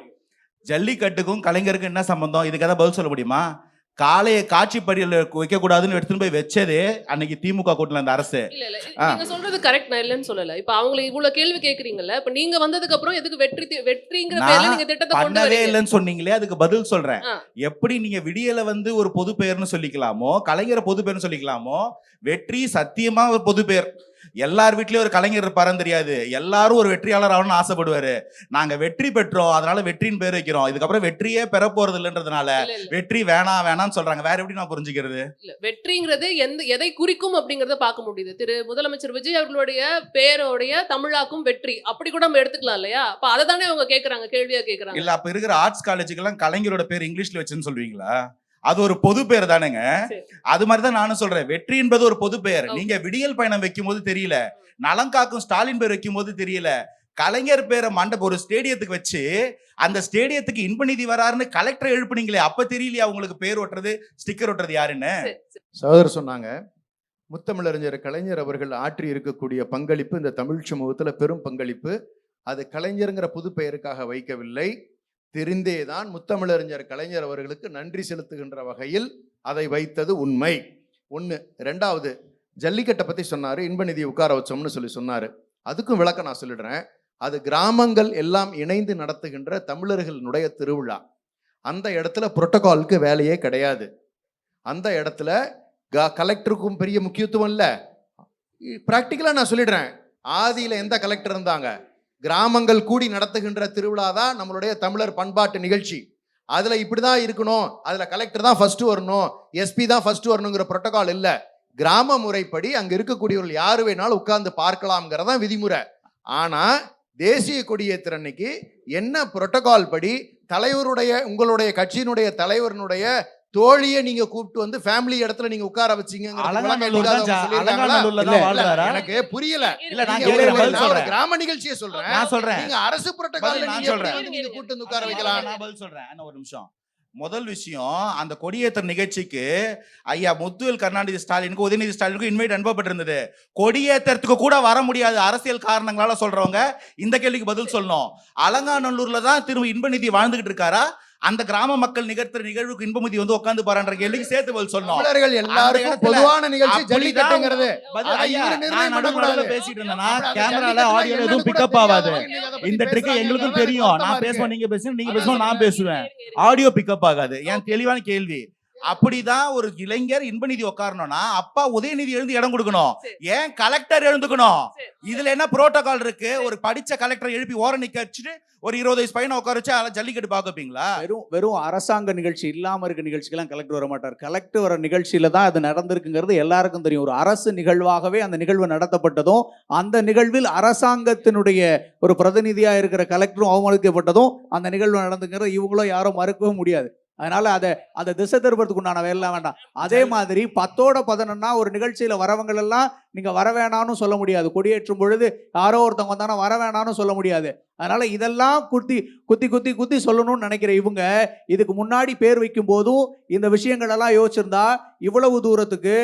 ஜல்லிக்கட்டுக்கும் கலைஞருக்கும் என்ன சம்பந்தம்? இதுக்கு எதாவது பதில் சொல்ல முடியுமா? காளையை காட்சி படியில் வைக்க கூடாதுன்னு எடுத்துன்னு போய் வச்சதே அன்னைக்கு திமுக கூட்டல அந்த அரசு. இல்ல நீங்க சொல்றது கரெக்ட், நான் இல்லன்னு சொல்லல. இப்ப அவங்கள இவ்வளவு கேள்வி கேக்குறீங்கல்ல, இப்ப நீங்க வந்ததுக்கு அப்புறம் எதுக்கு வெற்றிங்கிற பேர்ல நீங்க திட்டத்தை கொண்டு பண்ணவே வரீங்க? இல்லைன்னு சொன்னீங்களே, அதுக்கு பதில் சொல்றேன். ஆ. எப்படி நீங்க விடியல வந்து ஒரு பொது பெயர்னு சொல்லிக்கலாமோ, கலைஞரை பொது பெயர்னு சொல்லிக்கலாமோ, வெற்றி சத்தியமா ஒரு பொது பெயர். எல்லார் வீட்லயும் ஒரு கலைஞர் இருப்பாருன்னு தெரியாது, எல்லாரும் ஒரு வெற்றியாளர் ஆகணும்னு ஆசைப்படுவாரு. நாங்க வெற்றி பெற்றோம், அதனால வெற்றின்னு பேர் வைக்கிறோம். இதுக்கப்புறம் வெற்றியே பெற போறது இல்லைன்றதுனால இல்ல. வெற்றி வேணாம்னு சொல்றாங்க. வேற எப்படி நான் புரிஞ்சுக்கிறது? இல்ல வெற்றிங்கிறது எதை குறிக்கும் அப்படிங்கறத பார்க்க முடியுது. திரு முதலமைச்சர் விஜய் அவர்களுடைய பேரோடைய தமிழாக்கும் வெற்றி அப்படி கூட நம்ம எடுத்துக்கலாம் இல்லையா? அப்ப அதை தானே அவங்க கேக்குறாங்க, கேள்வியா கேக்குறாங்க. இல்ல அப்ப இருக்கிற ஆர்ட்ஸ் காலேஜுக்கெல்லாம் கலைஞரோட பேர் இங்கிலீஷ்ல வச்சுன்னு சொல்லுவீங்களா? அது ஒரு பொது பெயர் தானேங்க. அது மாதிரிதான் நானும் சொல்றேன், வெற்றி என்பது ஒரு பொது பெயர். நீங்க விடியல் பயணம் வைக்கும் போது தெரியல, நலங்காக்கும் ஸ்டாலின் பேர் வைக்கும் போது தெரியல, கலைஞர் பேரை ஒரு ஸ்டேடியத்துக்கு வச்சு அந்த ஸ்டேடியத்துக்கு இன்ப நிதி வராருன்னு கலெக்டர் எழுப்புனீங்களே, அப்ப தெரியலையா உங்களுக்கு பேர் ஒட்டுறது ஸ்டிக்கர் ஒட்டுறது யாருன்னு? சகோதரர் சொன்னாங்க, முத்தமிழறிஞர் கலைஞர் அவர்கள் ஆற்றி இருக்கக்கூடிய பங்களிப்பு இந்த தமிழ் சமூகத்துல பெரும் பங்களிப்பு. அது கலைஞருங்கிற புது பெயருக்காக வைக்கவில்லை, தெரிந்தேதான் முத்தமிழறிஞர் கலைஞர் அவர்களுக்கு நன்றி செலுத்துகின்ற வகையில் அதை வைத்தது உண்மை. ஒன்று. ரெண்டாவது, ஜல்லிக்கட்டை பற்றி சொன்னார், இன்ப நிதியை உட்கார வச்சோம்னு சொன்னார். அதுக்கும் விளக்கம் நான் சொல்லிடுறேன். அது கிராமங்கள் எல்லாம் இணைந்து நடத்துகின்ற தமிழர்களுடைய திருவிழா. அந்த இடத்துல புரோட்டோகாலுக்கு வேலையே கிடையாது. அந்த இடத்துல கலெக்டருக்கும் பெரிய முக்கியத்துவம் இல்லை. ப்ராக்டிக்கலாக நான் சொல்லிடுறேன், ஆதியில் எந்த கலெக்டர் இருந்தாங்க? கிராமங்கள் கூடி நடத்துகின்ற திருவிழா தான் நம்மளுடைய தமிழர் பண்பாட்டு நிகழ்ச்சி. அதுல இப்படிதான் இருக்கணும், அதுல கலெக்டர் தான் ஃபர்ஸ்ட் வரணும், எஸ்பி தான் ஃபர்ஸ்ட் வரணுங்கிற புரோட்டோகால் இல்ல. கிராம முறைப்படி அங்க இருக்கக்கூடியவர்கள் யாரு வேணாலும் உட்கார்ந்து பார்க்கலாம்ங்கிறதான் விதிமுறை. ஆனா தேசிய கொடியேற்ற அன்னைக்கு என்ன புரோட்டோகால் படி உங்களுடைய கட்சியினுடைய தலைவரினுடைய தோழியை நீங்க கூப்பிட்டு வந்து ஃபேமிலி இடத்துல நீங்க உட்கார வச்சீங்க, எனக்கு புரியல. கிராம நிகழ்ச்சியை சொல்றேன், நீங்க அரசு புரோட்டோகால் நீங்க கூப்பிட்டு வந்து உட்கார வைக்கலாம். நான் பதில் சொல்றேன். ஒரு நிமிஷம். முதல் விஷயம், அந்த கொடியேற்ற நிகழ்ச்சிக்கு ஐயா முத்துவேல் கருணாநிதி ஸ்டாலினுக்கு உதயநிதி ஸ்டாலினுக்கு இன்வைட் அனுப்பப்பட்டிருந்தது. கொடியேற்றத்துக்கு கூட வர முடியாது அரசியல் காரணங்களால சொல்றவங்க இந்த கேள்விக்கு பதில் சொல்லணும். அலங்காநல்லூர்ல தான் திரும்ப இன்பநிதி வாழ்ந்துகிட்டு இருக்காரா? அந்த கிராம மக்கள் நிகழ்த்துற நிகழ்வுக்கு இன்பநிதி வந்து உட்கார்ந்து பாருன்ற கேள்விக்கு சேர்த்து பதில் சொல்லணும். தமிழர்கள் எல்லாருக்கும் பொதுவான நிகழ்ச்சி ஜல்லிக்கட்டுங்கிறது. பேசிட்டு இருந்தேன்னா கேமரால ஆடியோ எதுவும் பிக்கப் ஆகாது. இந்த ட்ரிக் எங்களுக்கும் தெரியும். நான் பேசுவேன், நீங்க பேசுங்க, நீங்க பேசுவோம், நான் பேசுவேன். ஆடியோ பிக்கப் ஆகாது. ஏன் தெளிவான கேள்வி. அப்படிதான் ஒரு இளைஞர் இன்பநிதி உட்காரணும்னா அப்பா உதயநிதி எழுந்து இடம் கொடுக்கணும். ஏன் கலெக்டர் எழுந்துக்கணும்? இதுல என்ன புரோட்டோகால் இருக்கு? ஒரு படிச்ச கலெக்டர் எழுப்பி ஓர நிக்க வச்சுட்டு ஒரு 20 வயசு பையனை உட்கார வச்சு ஜல்லிக்கட்டு பாக்கப்பீங்களா? வெறும் அரசாங்க நிகழ்ச்சி இல்லாம இருக்க நிகழ்ச்சிக்கெல்லாம் கலெக்டர் வர மாட்டார். கலெக்டர் வர நிகழ்ச்சியில தான் அது நடந்திருக்குங்கிறது எல்லாருக்கும் தெரியும். ஒரு அரசு நிகழ்வாகவே அந்த நிகழ்வு நடத்தப்பட்டதும், அந்த நிகழ்வில் அரசாங்கத்தினுடைய ஒரு பிரதிநிதியா இருக்கிற கலெக்டரும் அவமதிக்கப்பட்டதும் அந்த நிகழ்வு நடந்துங்கிறது இவங்களும் யாரும் மறுக்கவும் முடியாது. அதனால அதை திசை திருப்பறதுக்கு உண்டான வேலை வேண்டாம். அதே மாதிரி 10ஓட 11 ஒரு நிகழ்ச்சியில வரவங்க எல்லாம் நீங்க வர வேணாம்னு சொல்ல முடியாது. கொடியேற்றும் பொழுது யாரோ ஒருத்தவங்க வந்தானா வர வேணாம்னு சொல்ல முடியாது. அதனால இதெல்லாம் குத்தி சொல்லணும்னு நினைக்கிற இவங்க இதுக்கு முன்னாடி பேர் வைக்கும் போதும் இந்த விஷயங்கள் எல்லாம் யோசிச்சிருந்தா இவ்வளவு தூரத்துக்கு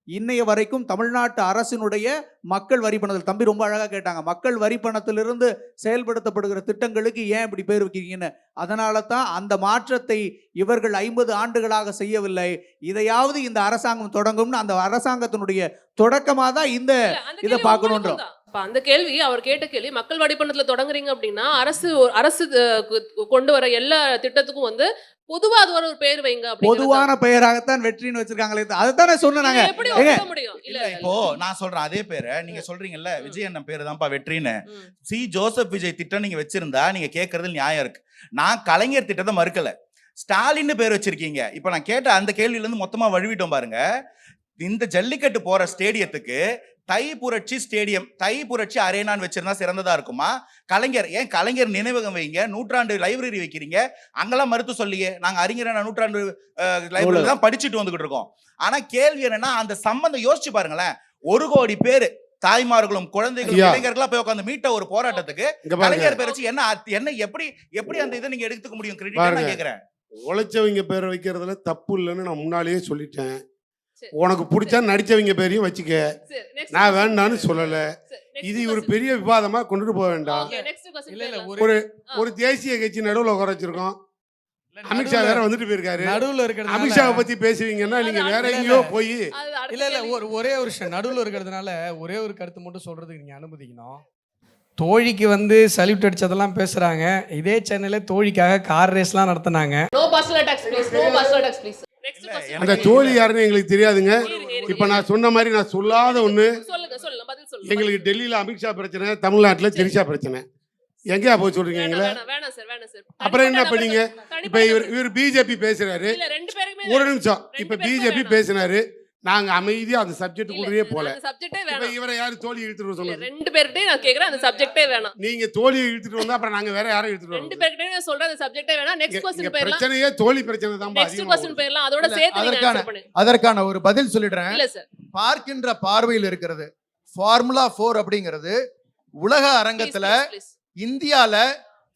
இன்னைய வரைக்கும் தமிழ்நாட்டு அரசினுடைய மக்கள் வரி பணத்தில், தம்பி ரொம்ப அழகா கேட்டாங்க, மக்கள் வரி பணத்திலிருந்து செயல்படுத்தப்படுகிற திட்டங்களுக்கு ஏன் இப்படி பேர் வைக்கிறீங்கன்னு. அதனால தான் அந்த மாற்றத்தை இவர்கள் 50 ஆண்டுகளாக செய்யவில்லை. இதையாவது இந்த அரசாங்கம் தொடங்கும்னு அந்த அரசாங்கத்தினுடைய தொடக்கமா தான் இதை பார்க்கணுன்றோம். அந்த கேள்வி அவர் கேட்ட கேள்வி, மக்கள் வரிப்பணத்துல தொடங்குறீங்க அப்படின்னா அரசு கொண்டு வர எல்லா திட்டத்துக்கும் வந்து பொதுவா அது ஒரு பேர் வைங்க. பொதுவான பெயராகத்தான் வெற்றின்னு வச்சிருக்காங்களே. அதுதானே சொன்னாங்க. இல்ல இப்போ நான் சொல்றேன் அதே பேரை நீங்க சொல்றீங்கல்ல, விஜய் அண்ணன் பேரு தான்ப்பா வெற்றின்னு. சி ஜோசப் விஜய் திட்டம் நீங்க வச்சிருந்தா நீங்க கேட்கறது நியாயம் இருக்கு. நான் கலைஞர் திட்டத்தை மறுக்கல. ஸ்டாலின் பேர் வச்சிருக்கீங்க. இப்ப நான் கேட்ட அந்த கேள்வியில இருந்து மொத்தமா வழுவிட்டோம் பாருங்க. இந்த ஜல்லிக்கட்டு போற ஸ்டேடியத்துக்கு தை புரட்சி ஸ்டேடியம், தை புரட்சி அரேனான்னு வச்சிருந்தா சிறந்ததா இருக்குமா? ஏன் கலைஞர் நினைவகம் வைங்க, நூற்றாண்டு லைப்ரரி வைக்கிறீங்க, அங்கெல்லாம் மறுத்து சொல்லியே. நாங்க அறிஞர் நூற்றாண்டு லைப்ரரி தான் படிச்சுட்டு வந்துகிட்டு இருக்கோம். ஆனா கேள்வி என்னன்னா, அந்த சம்பந்தம் யோசிச்சு பாருங்களேன். 1 கோடி பேரு தாய்மார்களும் குழந்தைகளும் இளைஞர்களா போய் உட்காந்து மீட்ட ஒரு போராட்டத்துக்கு கலைஞர் பேர் வச்சு என்ன எப்படி அந்த இதை நீங்க எடுத்துக்க முடியும்? கிரெடிட் நான் கேக்குறேன். உழைச்சவங்க பேரை வைக்கிறதுல தப்பு இல்லைன்னு நான் முன்னாலேயே சொல்லிட்டேன். உனக்கு பிடிச்சா நடிச்சவங்க பேரையும் வச்சுக்க, நான் வேண்டான்னு சொல்லல. இது ஒரு பெரிய விவாதமா கொண்டுட்டு போக வேண்டாம். ஒரு தேசிய கட்சி நடுவில் உட்கார வச்சிருக்கோம். அமித்ஷா வேற வந்துட்டு போயிருக்காரு. நடுவுல இருக்கிறது அமித்ஷாவை பத்தி பேசுவீங்கன்னா நீங்க வேற எங்கேயோ போய் இல்ல ஒரே ஒரு விஷயம், நடுவுல இருக்கிறதுனால ஒரே ஒரு கருத்து மட்டும் சொல்றதுக்கு நீங்க அனுமதிக்கணும். தோழிக்கு வந்து சல்யூட் அடிச்சதெல்லாம் பேசுறாங்க. இதே சென்னையில தோழிக்காக கார் ரேஸ்லாம் நடத்தினாங்க. அந்த தோழி யாருன்னு எங்களுக்கு தெரியாதுங்க. இப்ப நான் சொன்ன மாதிரி நான் சொல்லாத ஒண்ணு, எங்களுக்கு டெல்லியில அமித்ஷா பிரச்சனை, தமிழ்நாட்டுல திரிஷா பிரச்சனை. எங்கேயா போய் சொல்றீங்க? அப்புறம் என்ன பண்ணீங்க? இப்ப இவர் பிஜேபி பேசுறாரு. ஒரு நிமிஷம், இப்ப பிஜேபி பேசினாரு, நாங்க அமைதியா அந்த சப்ஜெக்ட் கூடயே போல. இப்ப இவரை யாரு தோழி இழுத்துட்டு சொன்னது? 2 பேர்கிட்டயும் நான் கேக்குறேன், அந்த சப்ஜெக்டே வேணாம். நீங்க தோழி இழுத்துட்டு வந்தா அப்புறம் நாங்க வேற யாரை இழுத்துட்டு வரோம்? 2 பேர்கிட்டயும் நான் சொல்றேன், அந்த சப்ஜெக்டே வேணாம். நெக்ஸ்ட் क्वेश्चन போயிரலாம். பிரச்சனையே தோழி பிரச்சனை தான். நெக்ஸ்ட் क्वेश्चन போயிரலாம். அதோட சேர்த்து நீங்க ஆன்சர் பண்ணுங்க. அதற்கான ஒரு பதில் சொல்லிடுறேன். இல்ல சார், பார்க்கின்ற பார்வையில் இருக்கிறது. ஃபார்முலா 4 அப்படிங்கிறது உலக அரங்கத்துல இந்தியால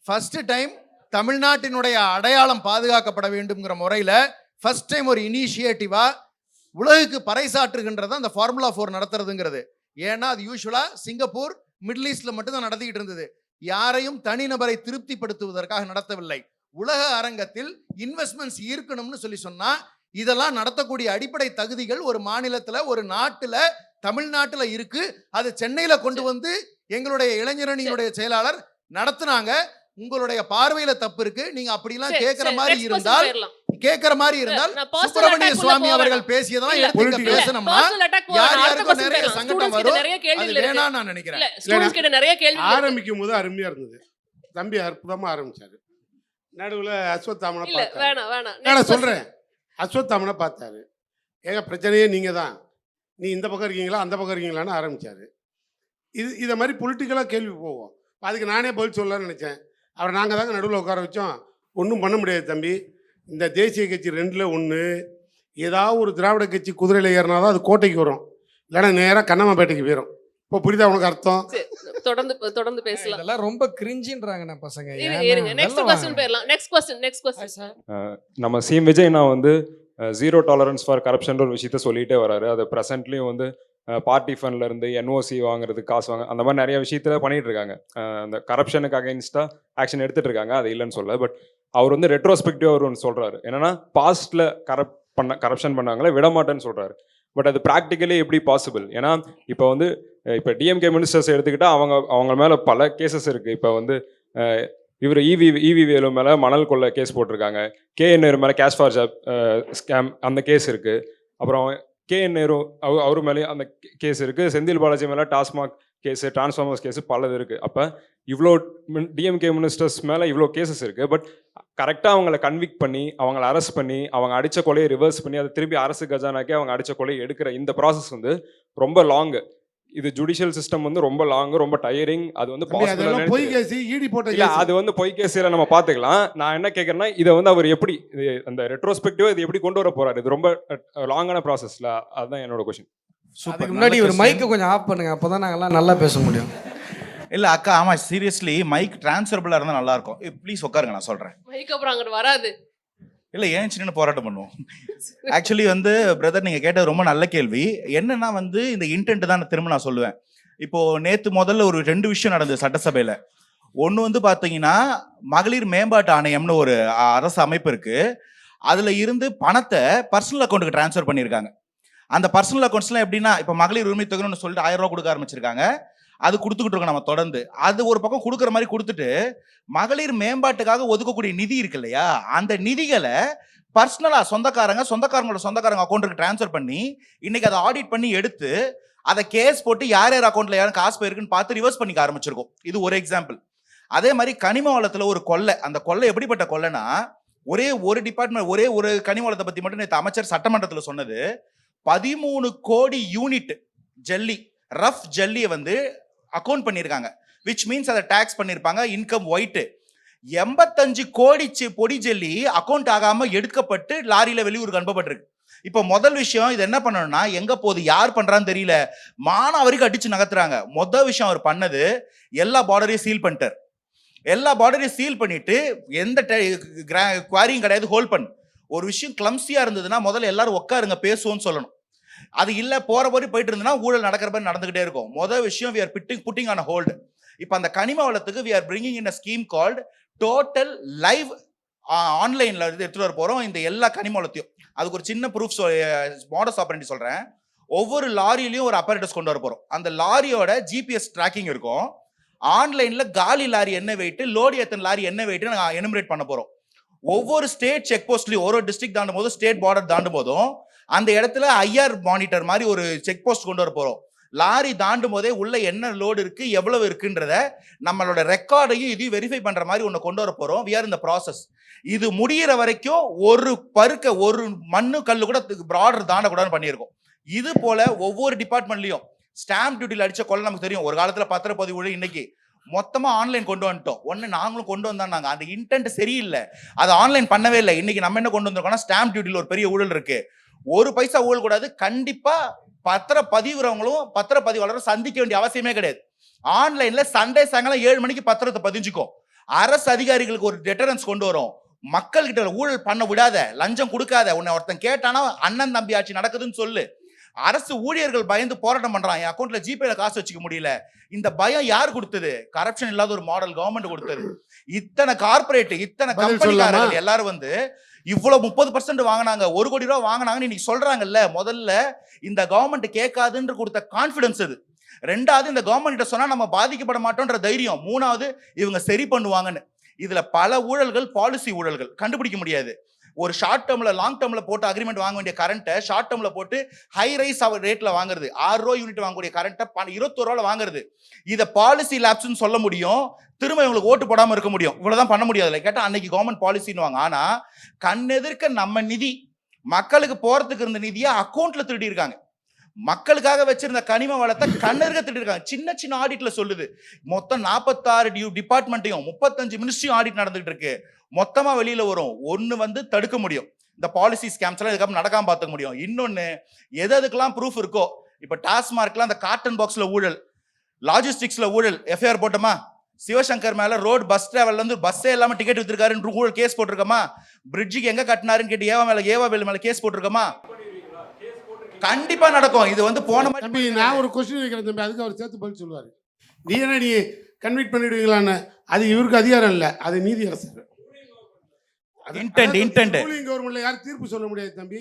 ஃபர்ஸ்ட் டைம் தமிழ்நாட்டினுடைய அடையாளம் பாதுகாக்கப்பட வேண்டும்ங்கிற முறையில ஃபர்ஸ்ட் டைம் ஒரு இனிஷியேட்டிவா உலகுக்கு பறைசாற்றுகின்றது அந்த ஃபார்முலா 4 நடத்துறதுங்கிறது. ஏன்னா அது யூஸ்வலா சிங்கப்பூர், மிடில் ஈஸ்ட்ல மட்டும்தான் நடத்திக்கிட்டு இருந்தது. யாரையும் தனிநபரை திருப்திப்படுத்துவதற்காக நடத்தவில்லை. உலக அரங்கத்தில் இன்வெஸ்ட்மெண்ட்ஸ் ஈர்க்கணும்னு சொன்னா இதெல்லாம் நடத்தக்கூடிய அடிப்படை தகுதிகள் ஒரு மாநிலத்துல, ஒரு நாட்டுல, தமிழ்நாட்டுல இருக்கு. அது சென்னையில கொண்டு வந்து எங்களுடைய இளைஞரணியினுடைய செயலாளர் நடத்துனாங்க. உங்களுடைய பார்வையில தப்பு இருக்கு. நீங்க அப்படிலாம் கேட்கிற மாதிரி இருந்தால் சுப்பிரமணிய சுவாமி அவர்கள் பேசியதெல்லாம் எடுத்து பேசணும்னா யார் யாருக்கும் நிறைய சங்கடம் வரும். அது வேணாம் நான் நினைக்கிறேன். ஆரம்பிக்கும் போது அருமையா இருந்தது. தம்பி அற்புதமா ஆரம்பிச்சாரு. நடுவுல அஸ்வத்தாமனை பார்த்தாரு. சொல்றேன், அஸ்வத்தாமனை பார்த்தாரு. ஏங்க பிரச்சனையே நீங்க தான், நீ இந்த பக்கம் இருக்கீங்களா அந்த பக்கம் இருக்கீங்களான்னு ஆரம்பிச்சாரு. இதை மாதிரி பொலிட்டிக்கலா கேள்வி போவோம். அதுக்கு நானே பதில் சொல்லலாம்னு நினைச்சேன். அவரை நாங்கள் தாங்க நடுவில் உட்கார வச்சோம். ஒன்றும் பண்ண முடியாது தம்பி, இந்த தேசிய கட்சி 2ல் 1, ஏதாவது ஒரு திராவிட கட்சி குதிரையில் ஏறினா தான் அது கோட்டைக்கு வரும், இல்லைன்னா நேராக கண்ணம்மாப்பேட்டைக்கு போயிடும். இப்போ புரியுதா உனக்கு அர்த்தம்? தொடர்ந்து பேசலாம். இதெல்லாம் ரொம்ப கிரிஞ்சின்றாங்கண்ணே பசங்க. இருங்க நெக்ஸ்ட் क्वेश्चन போயிடலாம். Next question. நம்ம சிஎம் விஜய் நான் வந்து ஜீரோ டாலரன்ஸ் ஃபார் கரப்ஷன் ஒரு விஷயத்த சொல்லிட்டே வராரு. அது ப்ரெசென்ட்லேயும் வந்து பார்ட்டி ஃபண்ட்ல இருந்து என்ஓசி வாங்குறது, காசு வாங்க, அந்த மாதிரி நிறைய விஷயத்துல பண்ணிட்டு இருக்காங்க. அந்த கரப்ஷனுக்கு அகைன்ஸ்டா ஆக்ஷன் எடுத்துட்டு இருக்காங்க, அது இல்லைன்னு சொல்ல. பட் அவர் வந்து ரெட்ரோஸ்பெக்டிவ் அவர் ஒன்று சொல்றாரு. என்னன்னா பாஸ்ட்ல கரப்ஷன் பண்ணாங்களே விட மாட்டேன்னு சொல்றாரு. பட் அது ப்ராக்டிக்கலி எப்படி பாசிபிள்? ஏன்னா இப்போ வந்து இப்போ டிஎம்கே மினிஸ்டர்ஸ் எடுத்துக்கிட்டா அவங்க மேலே பல கேசஸ் இருக்குது. இப்போ வந்து இவர் இவி வேலு மேலே மணல் கொள்ள கேஸ் போட்டிருக்காங்க. கேஎன் நேரு மேலே கேஷ் ஃபார் ஜாப் ஸ்கேம் அந்த கேஸ் இருக்குது. அப்புறம் கேஎன் நேரு அவர் மேலே அந்த கேஸ் இருக்குது. செந்தில் பாலாஜி மேலே டாஸ்மாக் கேஸு, டிரான்ஸ்ஃபார்மர்ஸ் கேஸு பலது இருக்குது. அப்போ இவ்வளோ டிஎம்கே மினிஸ்டர்ஸ் மேலே இவ்வளோ கேசஸ் இருக்குது. பட் கரெக்டாக அவங்கள கன்விக்ட் பண்ணி அவங்கள அரெஸ்ட் பண்ணி அவங்க அடித்த கொலையை ரிவர்ஸ் பண்ணி அதை திருப்பி அரசு கஜானாக்கே அவங்க அடித்த கொலையை எடுக்கிற இந்த ப்ராசஸ் வந்து ரொம்ப லாங்கு. இது ஜுடிஷியல் சிஸ்டம் வந்து ரொம்ப லாங், ரொம்ப டயரிங். அது வந்து பொய் கேஸ், ஈடி போட்ட இல்ல, அது வந்து பொய் கேஸில் நம்ம பார்த்துக்கலாம். நான் என்ன கேட்குறேன்னா, இதை வந்து அவர் எப்படி அந்த ரெட்ரோஸ்பெக்டிவா இது எப்படி கொண்டு வர போறாரு? இது ரொம்ப லாங்கான ப்ராசஸ்ல. அதுதான் என்னோட கொஸ்டின். அதுக்கு முன்னாடி ஒரு மைக்கை கொஞ்சம் ஆஃப் பண்ணுங்க, அப்பதான் நாங்கெல்லாம் நல்லா பேச முடியும். இல்ல அக்கா, ஆமா சீரியஸ்லி மைக் டிரான்ஸ்ஃபரபிளா இருந்தா நல்லா இருக்கும். ப்ளீஸ் உட்காருங்க, நான் சொல்றேன். மைக் அப்புறம் அங்க வராது. இல்லை ஏன் சின்ன போராட்டம் பண்ணுவோம். ஆக்சுவலி வந்து பிரதர் நீங்கள் கேட்டது ரொம்ப நல்ல கேள்வி. என்னன்னா வந்து இந்த இன்டென்ட் தான் திரும்ப நான் சொல்லுவேன். இப்போ நேற்று முதல்ல ஒரு 2 விஷயம் நடந்தது சட்டசபையில். ஒன்று வந்து பார்த்தீங்கன்னா மகளிர் மேம்பாட்டு ஆணையம்னு ஒரு அரசு அமைப்பு இருக்கு. அதில் இருந்து பணத்தை பர்சனல் அக்கௌண்ட்டுக்கு டிரான்ஸ்ஃபர் பண்ணியிருக்காங்க. அந்த பர்சனல் அக்கௌண்ட்ஸ்லாம் எப்படின்னா, இப்போ மகளிர் உரிமை தொகைன்னு சொல்லிட்டு 1000 ரூபா கொடுக்க ஆரம்பிச்சிருக்காங்க. அது கொடுத்துக்கிட்டு இருக்கோம் நம்ம தொடர்ந்து. அது ஒரு பக்கம் கொடுக்குற மாதிரி கொடுத்துட்டு மகளிர் மேம்பாட்டுக்காக ஒதுக்கக்கூடிய நிதி இருக்கு இல்லையா, அந்த நிதிகளை பர்சனலா சொந்தக்காரங்களோட சொந்தக்காரங்க அக்கௌண்ட்டுக்கு டிரான்ஸ்ஃபர் பண்ணி இன்னைக்கு அதை ஆடிட் பண்ணி எடுத்து அதை கேஸ் போட்டு யார் அக்கௌண்ட்ல யாரும் காசு போயிருக்குன்னு பார்த்து ரிவர்ஸ் பண்ணிக்க ஆரம்பிச்சிருக்கோம். இது ஒரு எக்ஸாம்பிள். அதே மாதிரி கனிம வளத்துல ஒரு கொள்ளை. அந்த கொள்ளை எப்படிப்பட்ட கொள்ளைனா, ஒரே ஒரு டிபார்ட்மெண்ட், ஒரே ஒரு கனிம வளத்தை பத்தி மட்டும் நேற்று அமைச்சர் சட்டமன்றத்தில் சொன்னது, 13 கோடி யூனிட் ஜல்லி, ரஃப் ஜல்லியை வந்து அக்கௌண்ட் பண்ணியிருக்காங்க. விச் மீன்ஸ் அதை டாக்ஸ் பண்ணியிருப்பாங்க, இன்கம் ஒயிட்டு. 85 கோடி பொடி ஜல்லி அக்கௌண்ட் ஆகாம எடுக்கப்பட்டு லாரியில வெளியூருக்கு அனுப்பப்பட்டிருக்கு. இப்போ முதல் விஷயம், இது என்ன பண்ணணும்னா, எங்க போகுது யார் பண்றான்னு தெரியல, மானாவரிக்கு அடிச்சு நகர்த்துறாங்க. முதல் விஷயம் அவர் பண்ணது, எல்லா பார்டரையும் சீல் பண்ணிட்டார். எல்லா பார்டரையும் சீல் பண்ணிட்டு எந்த குவாரியும் கிடையாது, ஹோல்ட் பண்ணு. ஒரு விஷயம் கிளம்சியா இருந்ததுன்னா முதல்ல எல்லாரும் உட்காருங்க பேசுவோம்னு சொல்லணும். அது இல்ல போற போய் போயிட்டு இருந்ததுன்னா ஊழல் நடக்கிற மாதிரி நடந்துகிட்டே இருக்கும். முதல் விஷயம் we are putting on a hold. இப்போ அந்த கனிம வளத்துக்கு we are bringing in a scheme called total live ஆன்லைன்ல எடுத்துட்டு வர போறோம் இந்த எல்லா கனிம வளத்தையும். அதுக்கு ஒரு சின்ன ப்ரூஃப் மாடஸ் ஆப்பரண்டி சொல்றேன். ஒவ்வொரு லாரியிலையும் ஒரு அப்பரேட்டஸ் கொண்டு வர போறோம். அந்த லாரியோட ஜிபிஎஸ் ட்ராக்கிங் இருக்கும். ஆன்லைன்ல காலி லாரி என்ன வெயிட், லோடி எத்தனை லாரி என்ன வெயிட் நாங்கள் எனுமரேட் பண்ண போறோம். ஒவ்வொரு ஸ்டேட் செக் போஸ்ட்லயும், ஒரு டிஸ்ட்ரிக்ட் தாண்டும் போதும், ஸ்டேட் பார்டர் தாண்டும் போதும் அந்த இடத்துல ஐஆர் மானிட்டர் மாதிரி ஒரு செக் போஸ்ட் கொண்டு வர போறோம். லாரி தாண்டும் போதே உள்ள என்ன லோடு இருக்கு, எவ்வளவு இருக்குன்றத நம்மளோட ரெக்கார்டையும் இதையும் வெரிஃபை பண்ற மாதிரி ஒன்று கொண்டு வர போறோம். வி ஆர் இந்த ப்ராசஸ். இது முடிகிற வரைக்கும் ஒரு மண்ணு கல்லு கூட பார்டர் தாண்டக்கூடாதுன்னு பண்ணியிருக்கோம். இது போல ஒவ்வொரு டிபார்ட்மெண்ட்லயும் ஸ்டாம்ப் டியூட்டியில் அடிச்ச கொள்ள நமக்கு தெரியும். ஒரு காலத்துல பத்திரப்பதிவு, இன்னைக்கு மொத்தமா ஆன்லைன் கொண்டு வந்துட்டோம். ஒன்னு நாங்களும் கொண்டு வந்தாங்க, அந்த இன்டென்ட் சரியில்லை, அதை ஆன்லைன் பண்ணவே இல்லை. இன்னைக்கு நம்ம என்ன கொண்டு வந்திருக்கோம்னா, ஸ்டாம்ப் டியூட்டியில் ஒரு பெரிய ஊழல் இருக்கு, ஒரு பைசா ஊழல் கூடாது. கண்டிப்பா பத்திரப்பதிவுறவங்களும் பத்திரப்பதிவாளரும் சந்திக்க வேண்டிய அவசியமே கிடையாது. ஆன்லைன்ல சண்டே சாயங்காலம் 7 மணிக்கு பத்திரத்தை பதிஞ்சுக்கும். அரசு அதிகாரிகளுக்கு ஒரு டெட்டரன்ஸ் கொண்டு வரும். மக்கள் கிட்ட ஊழல் பண்ண விடாத, லஞ்சம் கொடுக்காத, உன்னை ஒருத்தன் கேட்டானா அண்ணன் தம்பி ஆட்சி நடக்குதுன்னு சொல்லு. அரசு ஊழியர்கள் பயந்து போராட்டம் பண்றான், என் அக்கௌண்ட்ல ஜிபேல காசு வச்சுக்க முடியல. இந்த பயம் யார் கொடுத்தது? கரப்ஷன் இல்லாத ஒரு மாடல் கவர்மெண்ட் கொடுத்தது. இத்தனை கார்பரேட், இத்தனை கம்பெனிக்காரர்கள் எல்லாரும் வந்து இவ்வளவு 30% வாங்கினாங்க, 1 கோடி ரூபாய் வாங்கினாங்கன்னு இன்னைக்கு சொல்றாங்கல்ல. முதல்ல இந்த கவர்மெண்ட் கேட்காதுன்னு கொடுத்த கான்பிடன்ஸ் அது. 2வது, இந்த கவர்மெண்ட் சொன்னா நம்ம பாதிக்கப்பட மாட்டோம்ன்ற தைரியம். 3வது, இவங்க சரி பண்ணுவாங்கன்னு. இதுல பல ஊழல்கள் பாலிசி ஊழல்கள் கண்டுபிடிக்க முடியாது. ஒரு ஷார்ட் டேர்ம்ல லாங் டேர்ம்ல போட்டு அக்ரிமெண்ட் வாங்க வேண்டிய கரண்ட்டை ஷார்ட் டேர்ம்ல போட்டு ஹை ரைஸ் ரேட்ல வாங்குறது. 6 ரூபா யூனிட் வாங்கக்கூடிய கரண்ட்டை 21 ரூபாய் வாங்குறது. இதை பாலிசி லேப்ஸ்ன்னு சொல்ல முடியும். திரும்ப இவங்களுக்கு ஓட்டு போடாம இருக்க முடியும். இவ்வளவுதான் பண்ண முடியாது. கேட்டா அன்னைக்கு கவர்மெண்ட் பாலிசின்னு வாங்க. ஆனா கண்ணெதிர்க்க நம்ம நிதி, மக்களுக்கு போறதுக்கு இருந்த நிதியை அக்கௌண்ட்ல திருடி இருக்காங்க. மக்களுக்காக வச்சிருந்த கனிம வளத்தை கண்ணெதிர்க்க திருடி இருக்காங்க. சின்ன சின்ன ஆடிட்ல சொல்லுது. மொத்தம் 46 டிபார்ட்மெண்ட்டையும் 35 மினிஸ்ட்ரியும் ஆடிட் நடந்துகிட்டு இருக்கு. மொத்தமா வெளியில வரும். ஒன்னு வந்து தடுக்க முடியும், இந்த பாலிசி ஸ்கேம்ஸ் எல்லாம் இதுக்கப்புறம் நடக்காம பார்த்துக்க முடியும். இன்னொன்னு, எதுக்கெல்லாம் ப்ரூஃப் இருக்கோ, இப்ப டாஸ்மார்க்லாம் அந்த காட்டன் பாக்ஸ்ல ஊழல், லாஜிஸ்டிக்ஸ்ல ஊழல் எஃப்ஐஆர் போட்டோமா? சிவசங்கர் மேல ரோட் பஸ் டிராவல்ல இருந்து பஸ்ஸே இல்லாம டிக்கெட் வித்துருக்காருன்னு ஊழல் கேஸ் போட்டிருக்கோமா? பிரிட்ஜுக்கு எங்க கட்டினாருன்னு கேட்டு ஏவாவேலு மேல கேஸ் போட்டிருக்கோமா? கண்டிப்பா நடக்கும். இது வந்து போன மாதிரி தம்பி நான் ஒரு கொஸ்டின் வைக்கிறேன் தம்பி, அதுக்கு அவர் சேர்த்து பதில் சொல்லுவார். நீ என்ன நீ கன்வீட் பண்ணிடுவீங்களான்னு? அது இவருக்கு அதிகாரம் இல்லை, அது நீதி அரசர். இன்டென்ட் ரூலிங் கவர்மெண்ட்ல யாரும் தீர்ப்பு சொல்ல முடியாது தம்பி.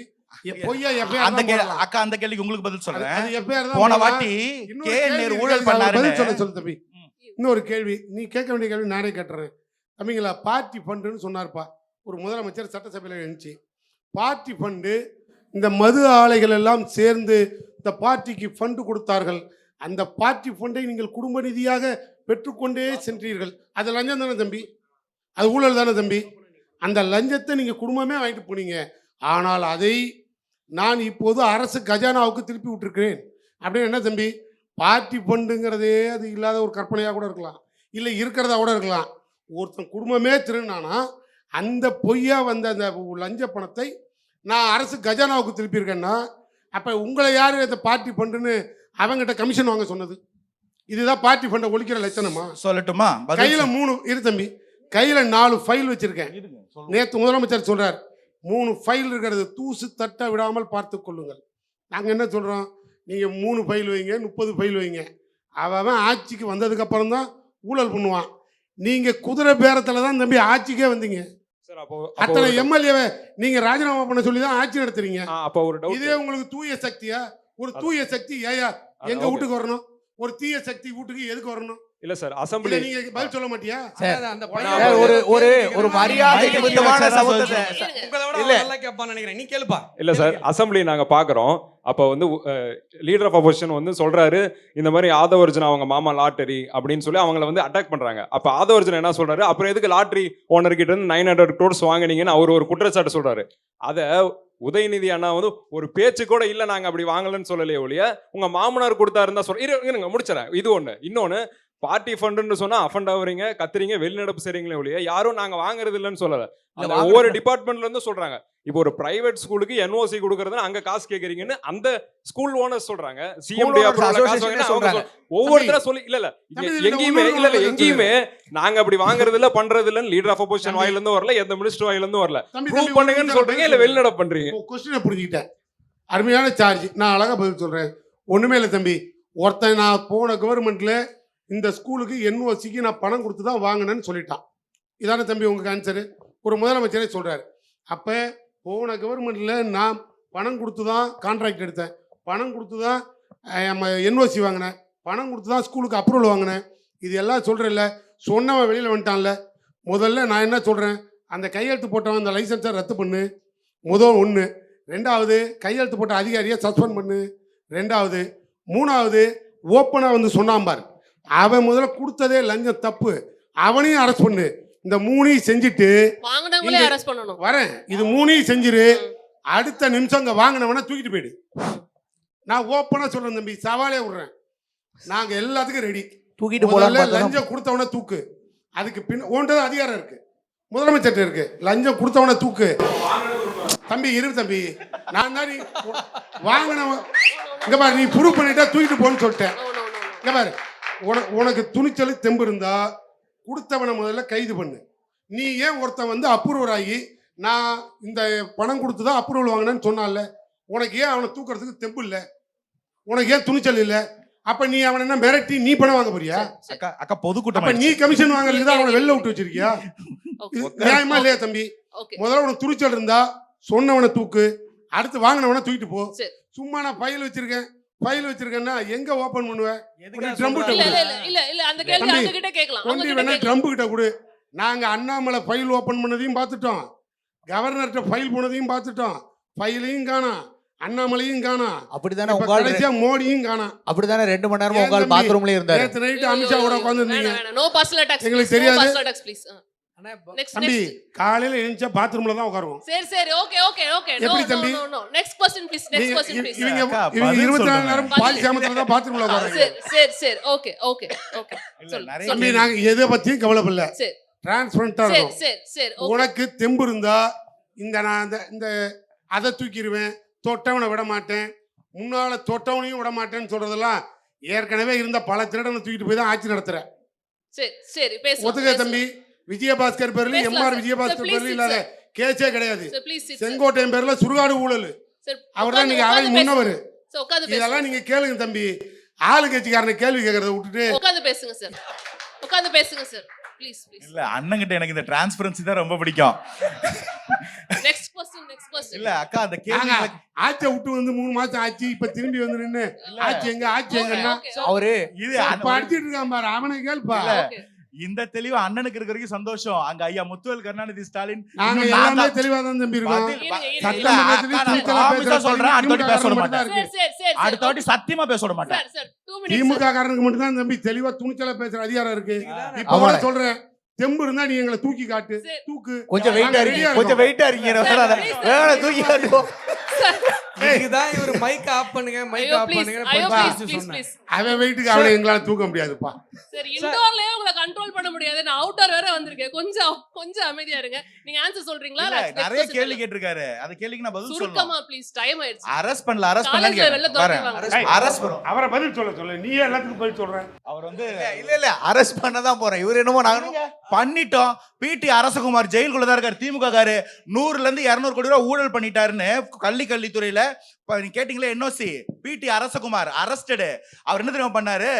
பொய்யா அந்த அக்கா அந்த கேள்விக்கு உங்களுக்கு பதில் சொல்றேன். போன வாட்டி நேரு ஊழல் பண்ணாரு சொல்லு தம்பி. இன்னொரு கேள்வி, நீ கேட்க வேண்டிய கேள்வி நானே கேட்டுறேன் தம்பிங்களா. பார்ட்டி ஃபண்டுன்னு சொன்னார்ப்பா ஒரு முதலமைச்சர் சட்டசபையில் இருந்துச்சு. பார்ட்டி ஃபண்டு இந்த மது ஆலைகள் எல்லாம் சேர்ந்து இந்த பார்ட்டிக்கு ஃபண்டு கொடுத்தார்கள். அந்த பார்ட்டி ஃபண்டை நீங்கள் குடும்ப நிதியாக பெற்றுக்கொண்டே சென்றீர்கள். அது லஞ்சம் தானே தம்பி? அது ஊழல் தானே தம்பி? அந்த லஞ்சத்தை நீங்கள் குடும்பமே வாங்கிட்டு போனீங்க. ஆனால் அதை நான் இப்போது அரசு கஜானாவுக்கு திருப்பி விட்டுருக்கிறேன் அப்படின்னு. என்ன தம்பி, பார்ட்டி ஃபண்டுங்கிறதே அது இல்லாத ஒரு கற்பனையாக கூட இருக்கலாம், இல்லை இருக்கிறதா கூட இருக்கலாம். ஒருத்தன் குடும்பமே திருநானா அந்த பொய்யா வந்த அந்த லஞ்ச பணத்தை நான் அரசு கஜானாவுக்கு திருப்பியிருக்கேன்னா அப்போ உங்களை யார் இந்த பார்ட்டி ஃபண்டுன்னு அவங்ககிட்ட கமிஷன் வாங்க சொன்னது? இதுதான் பார்ட்டி ஃபண்டை ஒழிக்கிற லட்சணமா? சொல்லட்டுமா? கையில் 3 இரு தம்பி, கையில் 4 ஃபைல் வச்சிருக்கேன். நேற்று முதலமைச்சர் சொல்றார் 3 ஃபைல் இருக்கிறது தூசு தட்ட விடாமல் பார்த்து கொள்ளுங்கள். நாங்கள் என்ன சொல்கிறோம், நீங்கள் 3 ஃபைல் வைங்க, 30 ஃபைல் வைங்க. அவன் ஆட்சிக்கு வந்ததுக்கு அப்புறம் தான் ஊழல் பண்ணுவான். நீங்கள் குதிரை பேரத்தில் தான் தம்பி ஆட்சிக்கே வந்தீங்க. சார் அப்போ அத்தனை எம்எல்ஏவை நீங்கள் ராஜினாமா பண்ண சொல்லி தான் ஆட்சி நடத்துறீங்க. அப்போ ஒரு டவுட், இதே உங்களுக்கு தூய சக்தியா? ஒரு தூய சக்தி ஏயா எங்க வீட்டுக்கு வரணும்? ஒரு தீய சக்தி வீட்டுக்கு எதுக்கு வரணும்? இல்ல சார் அசெம்பிளி நீங்க பதில் சொல்ல மாட்டியா? அந்த ஒரு மரியாதைக்கு விதமான சமூகத்தை நீ கேளுப்பா. இல்ல சார் அசெம்பிளி நாங்க பாக்குறோம். அப்ப வந்து லீடர் ஆஃப் அப்போசிஷன் வந்து சொல்றாரு இந்த மாதிரி ஆதவர்ஜுன் அவங்க மாமா லாட்டரி அப்படின்னு சொல்லி அவங்கள வந்து அட்டாக் பண்றாங்க. அப்ப ஆதவர்ஜுன் என்ன சொல்றாரு, அப்புறம் எதுக்கு லாட்டரி ஓனர் கிட்ட இருந்து 900 crores வாங்கினீங்கன்னு அவர் ஒரு குற்றச்சாட்டு சொல்றாரு. அத உதயநிதி அண்ணா வந்து ஒரு பேச்சு கூட இல்ல நாங்க அப்படி வாங்கலன்னு சொல்லலையே ஒழிய உங்க மாமனார் கொடுத்தாருன்னு தான் சொல்றேன். முடிச்சிடறேன். இது ஒண்ணு. இன்னொன்னு, பார்ட்டி ஃபண்டுன்னு சொன்னா அஃபண்ட் ஆகுறீங்க, கத்துறீங்க, வெளிநடப்பு செய்றீங்களே ஒழிய யாரும் நாங்க வாங்குறது இல்லைன்னு சொல்லல. ஒவ்வொரு டிபார்ட்மெண்ட்ல இருந்து சொல்றாங்க. இப்போ ஒரு பிரைவேட் ஸ்கூலுக்கு NOC கொடுக்கறதுன்னு அங்க காசு கேக்குறீங்கன்னு அந்த ஸ்கூல் ஓனர்ஸ் சொல்றாங்க. சிஎம்டி ஒவ்வொருத்தர சொல்லி இல்ல எங்கேயுமே நாங்க அப்படி வாங்குறது இல்ல பண்றது இல்லன்னு லீடர் ஆஃப் அப்போசிஷன் வாயில இருந்து வரல, எந்த மினிஸ்டர் வாயில இருந்து வரல. ப்ரூவ் பண்ணுங்கன்னு சொல்றீங்க, இல்ல வெளிநடப்பு பண்றீங்க. கொஸ்டினை புரிஞ்சுக்கிட்டேன். அருமையான சார்ஜ். நான் அழகா பதில் சொல்றேன். ஒண்ணுமே இல்லை தம்பி. ஒருத்தன் நான் போன கவர்மெண்ட்ல இந்த ஸ்கூலுக்கு NOCக்கு நான் பணம் கொடுத்து தான் வாங்கினேன்னு சொல்லிட்டான். இதானே தம்பி உங்களுக்கு ஆன்சரு? ஒரு முதலமைச்சரே சொல்றாரு. அப்போ போன கவர்மெண்ட்ல நான் பணம் கொடுத்து தான் கான்ட்ராக்ட் எடுத்தேன், பணம் கொடுத்து தான் NOC வாங்கினேன், பணம் கொடுத்து தான் ஸ்கூலுக்கு அப்ரூவல் வாங்கினேன். இது எல்லாம் சொல்கிறேன்ல, சொன்னவன் வெளியில் வந்துட்டான்ல. முதல்ல நான் என்ன சொல்கிறேன், அந்த கையெழுத்து போட்டவன் அந்த லைசன்ஸை ரத்து பண்ணு, முதல் 1. 2வது கையெழுத்து போட்ட அதிகாரியை சஸ்பெண்ட் பண்ணு. 2வது 3வது ஓப்பனாக வந்து சொன்னாம்பார், அவன் முதல்ல கொடுத்ததே லஞ்சம் தப்பு, அவனையும் அரெஸ்ட் பண்ணு. இந்த 3ஐயும் செஞ்சுட்டு வாங்குனவங்களே அரெஸ்ட் பண்ணனும். வரேன். இது 3ஐயும் செஞ்சிரு. அடுத்த நிமிஷம் அங்கே வாங்கினவனை தூக்கிட்டு போயிடு. நான் ஓப்பனாக சொல்கிறேன் தம்பி, சவாலே விடுறேன். நாங்கள் எல்லாத்துக்கும் ரெடி. தூக்கிட்டு போல லஞ்சம் கொடுத்தவனை தூக்கு. அதுக்கு ஓன்றது அதிகாரம் இருக்கு, முதலமைச்சர் இருக்கு. லஞ்சம் கொடுத்தவனை தூக்கு. தம்பி இரு தம்பி, நான் தான் நீ வாங்கினவன் இங்க பாரு, நீ ப்ரூவ் பண்ணிட்டா தூக்கிட்டு போன்னு சொல்லிட்டேன். இங்க பாரு, உனக்கு துணிச்சல் தெம்பு இருந்தா கொடுத்தவனை முதல்ல கைது பண்ணு. நீ ஏன் ஒருத்தன் வந்து அப்ரூவல் ஆகி நான் இந்த பணம் கொடுத்து தான் அப்ரூவல் வாங்கினேன்னு சொன்னால, உனக்கு ஏன் அவனை தூக்குறதுக்கு தெம்பு இல்லை? உனக்கு ஏன் துணிச்சல் இல்லை? அப்ப நீ அவனை என்ன மிரட்டி நீ பணம் வாங்க போறியா? அக்கா பொதுக்கூட்டம் நீ கமிஷன் வாங்குறதுக்கு தான் அவனை வெளில விட்டு வச்சிருக்கியா? நியாயமா இல்லையா தம்பி? முதல்ல உனக்கு துணிச்சல் இருந்தா சொன்னவனை தூக்கு, அடுத்து வாங்கினவனை தூக்கிட்டு போ. சும்மா நான் ஃபைல் வச்சிருக்கேன்னா எங்க ஓபன் பண்ணுவேன்? ட்ரம்ப் கிட்ட கொடு. நாங்க அண்ணாமலை ஃபைல் ஓபன் பண்ணதையும் பார்த்துட்டோம், கவர்னர்கிட்ட ஃபைல் போனதையும் பார்த்துட்டோம். ஃபைலையும் காணோம், அண்ணாமலையும் காணோம், அப்படிதானே கடைசியா மோடியும் காணோம். அப்படிதானே 2 மணி நேரமா உங்க பாத்ரூம்ல இருந்தாரு. நேத்து நைட் அமித்ஷா கூட உட்கார்ந்திருந்தீங்க. நோ பர்சனல் அட்டாக்ஸ், எங்களுக்கு தெரியாது. Personal attacks please. தம்பி காலையில எழுந்திருச்சா பாத்ரூம்ல தான் உட்காருவோம். சரி ஓகே எப்படி தம்பி? Next question please. இவங்க 24 நேரம் பால் சாமத்துல தான் பாத்ரூம்ல உட்காருங்க. சரி ஓகே தம்பி நாங்க எதை பத்தியும் கவலைப்படல, டிரான்ஸ்பரண்டா இருக்கும். சரி உனக்கு தெம்பு இருந்தா நான் இந்த அதை தூக்கிடுவேன், தொட்டவனை விட மாட்டேன், முன்னால தொட்டவனையும் விட மாட்டேன்னு சொல்றதெல்லாம் ஏற்கனவே இருந்த பல திருடனை தூக்கிட்டு போய் தான் ஆட்சி நடத்துற. சரி சரி பேசுங்க. ஒத்துக்க தம்பி. விஜயபாஸ்கர் பேர்ல பேசலாம் எம்ஆர் சார். விஜயபாஸ்கர் Please பேர்ல sit, இல்லாத sir. கேஸே கிடையாது. Sir please sit. செங்கோட்டையன் பேர்ல சுடுகாடு ஊழல். சார் அவர் தான் நீங்க அவை முன்னவர். சார் உட்கார்ந்து இதெல்லாம் பேசுங்க. நீங்க கேளுங்க தம்பி. ஆளுங்கட்சிக்காரனை கேள்வி கேட்கறத விட்டுட்டு உட்கார்ந்து பேசுங்க சார். உட்கார்ந்து பேசுங்க சார். Please please. இல்ல அண்ணங்கிட்ட எனக்கு இந்த டிரான்ஸ்பரன்சி தான் ரொம்ப பிடிக்கும். Next question. இல்ல அக்கா அந்த கேள்வி நாங்க ஆட்சியை விட்டு வந்து 3 மாசம் ஆச்சு. இப்ப திரும்பி வந்து நின்னு ஆட்சி எங்கன்னா அவரு இது இப்ப அடிச்சிட்டு இருக்கான் பாரு, அவனை கேள்பா. ஓகே. இந்த தெளிவு அண்ணனுக்கு இருக்க வரைக்கும் சந்தோஷம். அங்க ஐயா முத்துவேல் கருணாநிதி ஸ்டாலின் நாங்க இன்னும் எல்லாமே நான் தெளிவா தான் தம்பி இருக்கோம். பதில் இருங்க, இருங்க, சட்டமன்றத்திலயும் அக்கா, நான் துணிச்சலா promise ஆ பேசுற சொல்றேன், அடுத்த வாட்டி பேச விட திமுக மாட்டேன். இருக்கு. சரி. அடுத்த வாட்டி சத்தியமா பேச விட மாட்டேன். Sir 2 minutes. திமுக காரனுக்கு மட்டும் தான் தம்பி தெளிவா துணிச்சலா பேசுற அதிகாரம் இருக்கு. இப்ப கூட சொல்றேன், தெம்பு இருந்தா நீ எங்களை தூக்கி காட்டு. சரி. தூக்கு. கொஞ்சம் வெயிட்டா நாங்க இருக்கீங்க, ready-ஆ கொஞ்சம் இருக்கோம். வெயிட்டா இருக்கீங்க. please, வேணாம், தூக்கி காட்டுவோம். இதுதான் இவர் மைக் ஆஃப் பண்ணுங்க, மைக் ஐயோ ஆஃப் ப்ளீஸ். பண்ணுங்க ஐயோ பத்தி ப்ளீஸ் ப்ளீஸ் சொன்னேன். ப்ளீஸ். அவன் வெயிட்டுக்கு அவனை எங்களால தூக்க முடியாதுப்பா. சரி இன்டோர்லயே உங்களை கண்ட்ரோல் பண்ண முடியாது. நான் அவுட்டர் வேற வந்திருக்கேன். கொஞ்சம் அமைதியா இருங்க. நீங்க ஆன்சர் சொல்றீங்களா? இல்ல, நிறைய கேள்வி கேட்டிருக்காரு. அந்த கேள்விக்கு நான் பதில் சொல்லணும். சுருக்கமா ப்ளீஸ். டைம் ஆயிடுச்சு. அரெஸ்ட் பண்ணல காலேஜ்ல வெளில வரேன். துரத்துவாங்க. அரெஸ்ட் பண்ணு. அவரை பதில் சொல்ல நீயே எல்லாத்துக்கும் பதில் சொல்ற. அவர் வந்து இல்ல அரெஸ்ட் பண்ண தான் போறேன். இவர் என்னமோ நாங்க பண்ணிட்டோம். பிடி அரசகுமார் ஜெயிலுக்குள்ள தான் இருக்காரு. திமுக காரு 100ல இருந்து 200 கோடி ரூபாய் ஊழல் பண்ணிட்டாருன்னு கல்வித்துறையில நீ கேட்டீங்களே என்ஓசி பிடி அரசகுமார் அரஸ்டடு. அவர் என்ன தெரியுமா பண்ணாரு?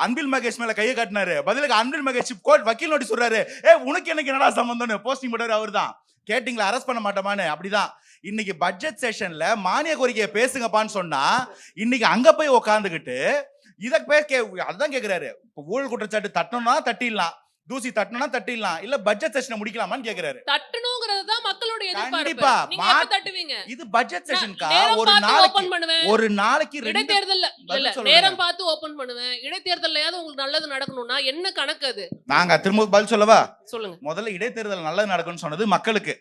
அன்பில் மகேஷ் மேல கையை காட்டினாரு. பதிலுக்கு அன்பில் மகேஷ் கோர்ட் வக்கீல் நோட்டீஸ் சொல்றாரு. உனக்கு எனக்கு என்னடா சம்பந்தம்னு போஸ்டிங் போட்டாரு. அவர் தான் கேட்டீங்களா அரெஸ்ட் பண்ண மாட்டோமான்னு. அப்படிதான் இன்னைக்கு பட்ஜெட் செஷன்ல மானிய கோரிக்கையை பேசுங்கப்பான்னு சொன்னா இன்னைக்கு அங்க போய் உக்காந்துக்கிட்டு அதான் கேக்குறாரு. ஊழல் குற்றச்சாட்டு தட்டணும்னா தட்டிடலாம், தூசி தட்டணும்னா தட்டிடலாம், இல்ல பட்ஜெட் செஷனை முடிக்கலாமான்னு கேக்குறாரு. தட்டணும்ங்கிறது தான் மக்களோட எதிர்பார்ப்பு. கண்டிப்பா. நீங்க எப்ப தட்டுவீங்க? இது பட்ஜெட் செஷன்கா. நேரம் ஒரு பார்த்து நாளைக்கு ஓபன் பண்ணுவேன். ஒரு நாளைக்கு இடைத்தேர்தல்ல பதில் இல்ல சொல்லுங்க. நேரம் பார்த்து ஓபன் பண்ணுவேன். இடைத்தேர்தல்லையாவது உங்களுக்கு நல்லது நடக்கணும்னா என்ன கணக்கு அது? நாங்க திரும்ப பதில் சொல்லவா? சொல்லுங்க. முதல்ல இடைத்தேர்தல் நல்லது நடக்கும்னு சொன்னது மக்களுக்கு.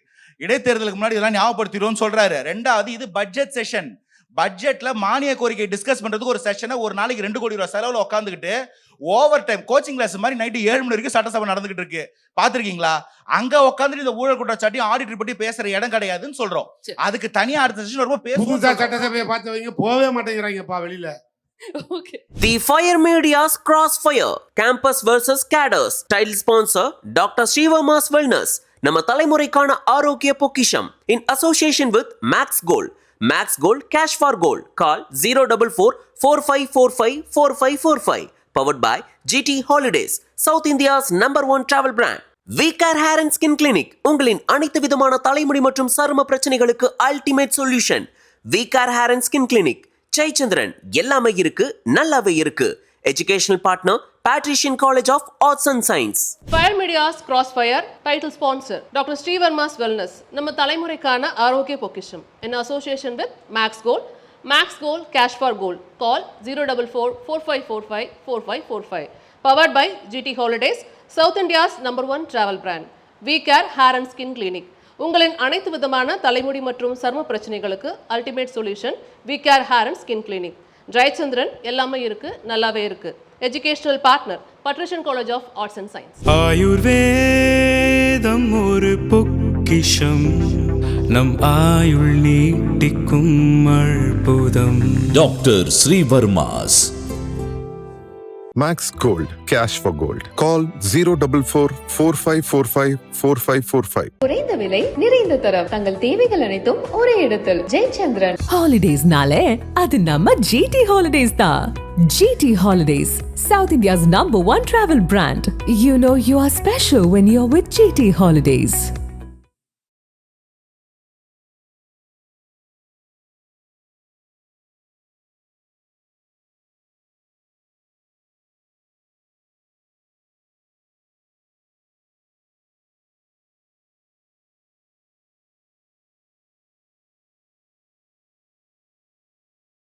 இடைத்தேர்தலுக்கு முன்னாடி இதெல்லாம் ஞாபகப்படுத்திடுவோம்னு சொல்றாரு. ரெண்டாவது இது பட்ஜெட் செஷன். பட்ஜெட்ல மானிய கோரிக்கை டிஸ்கஸ் பண்றதுக்கு ஒரு செஷனை ஒரு நாளைக்கு 2 கோடி ரூபாய் செலவுல உட்காந்துக்கிட்டு ஓவர் டைம் கோச்சிங் கிளாஸ் மாதிரி நைட்டு 7 மணி வரைக்கும் சட்டசபை நடந்துகிட்டு இருக்கு. பாத்திருக்கீங்களா? அங்க உட்காந்துட்டு இந்த ஊழல் குற்றச்சாட்டையும் ஆடிட்டர் பத்தி பேசுற இடம் கிடையாதுன்னு சொல்றோம். அதுக்கு தனியா அடுத்த செஷன் ரொம்ப புதுசா பேசுவோம். சட்டசபையை பார்த்தவங்க போவே மாட்டேங்கிறாங்கப்பா வெளியில. Okay. The Fire Media's Crossfire Campus vs Cadres Title sponsor Dr. Srivarma's Wellness. நம்ம தலைமுறைக்கான ஆரோக்கிய பொக்கிஷம் in association with Max Gold. Max Gold Cash for Gold. Call 044-4545-4545. Powered by GT Holidays, South India's #1 travel brand. V-Care Hair and Skin Clinic. உங்களின் அனைத்து விதமான தலைமுடி மற்றும் சரும பிரச்சனைகளுக்கு ultimate solution. V-Care Hair and Skin Clinic. Jayachandran. எல்லாமே இருக்கு, நல்லாவே இருக்கு. Educational partner Patrician College of Arts and Science. Fire Media's Crossfire title sponsor Dr. Srivarma's Wellness. நம்ம தலைமுறைக்கான ஆரோக்கிய பொக்கிஷம் in association with Max Gold. Max Gold Cash for Gold. Call 044-4545-4545. Powered by GT Holidays, South India's #1 travel brand. V-Care Hair and Skin Clinic. உங்களின் அனைத்து விதமான தலைமுடி மற்றும் சரும பிரச்சனைகளுக்கு ultimate solution V-Care Hair and Skin Clinic. Jayachandran. எல்லாமே இருக்கு, நல்லாவே இருக்கு. Educational partner Patrician College of Arts and Science. ஆயுர்வேதம் ஒரு பொக்கிஷம், நம் ஆயுள் நீட்டிக்கும் அற்புதம். Doctor Srivarma's. Max Gold, Cash for Gold. Call 044-4545-4545. குறைந்த விலை, நிறைந்த தரம், தங்கள் தேவைகள் அனைத்தும் ஒரே இடத்தில். ஜெயச்சந்திரன். ஹாலிடேஸ்னாலே அது நம்ம GT Holidays தான். GT Holidays, South India's #1 travel brand. You know you are special when you're with GT Holidays.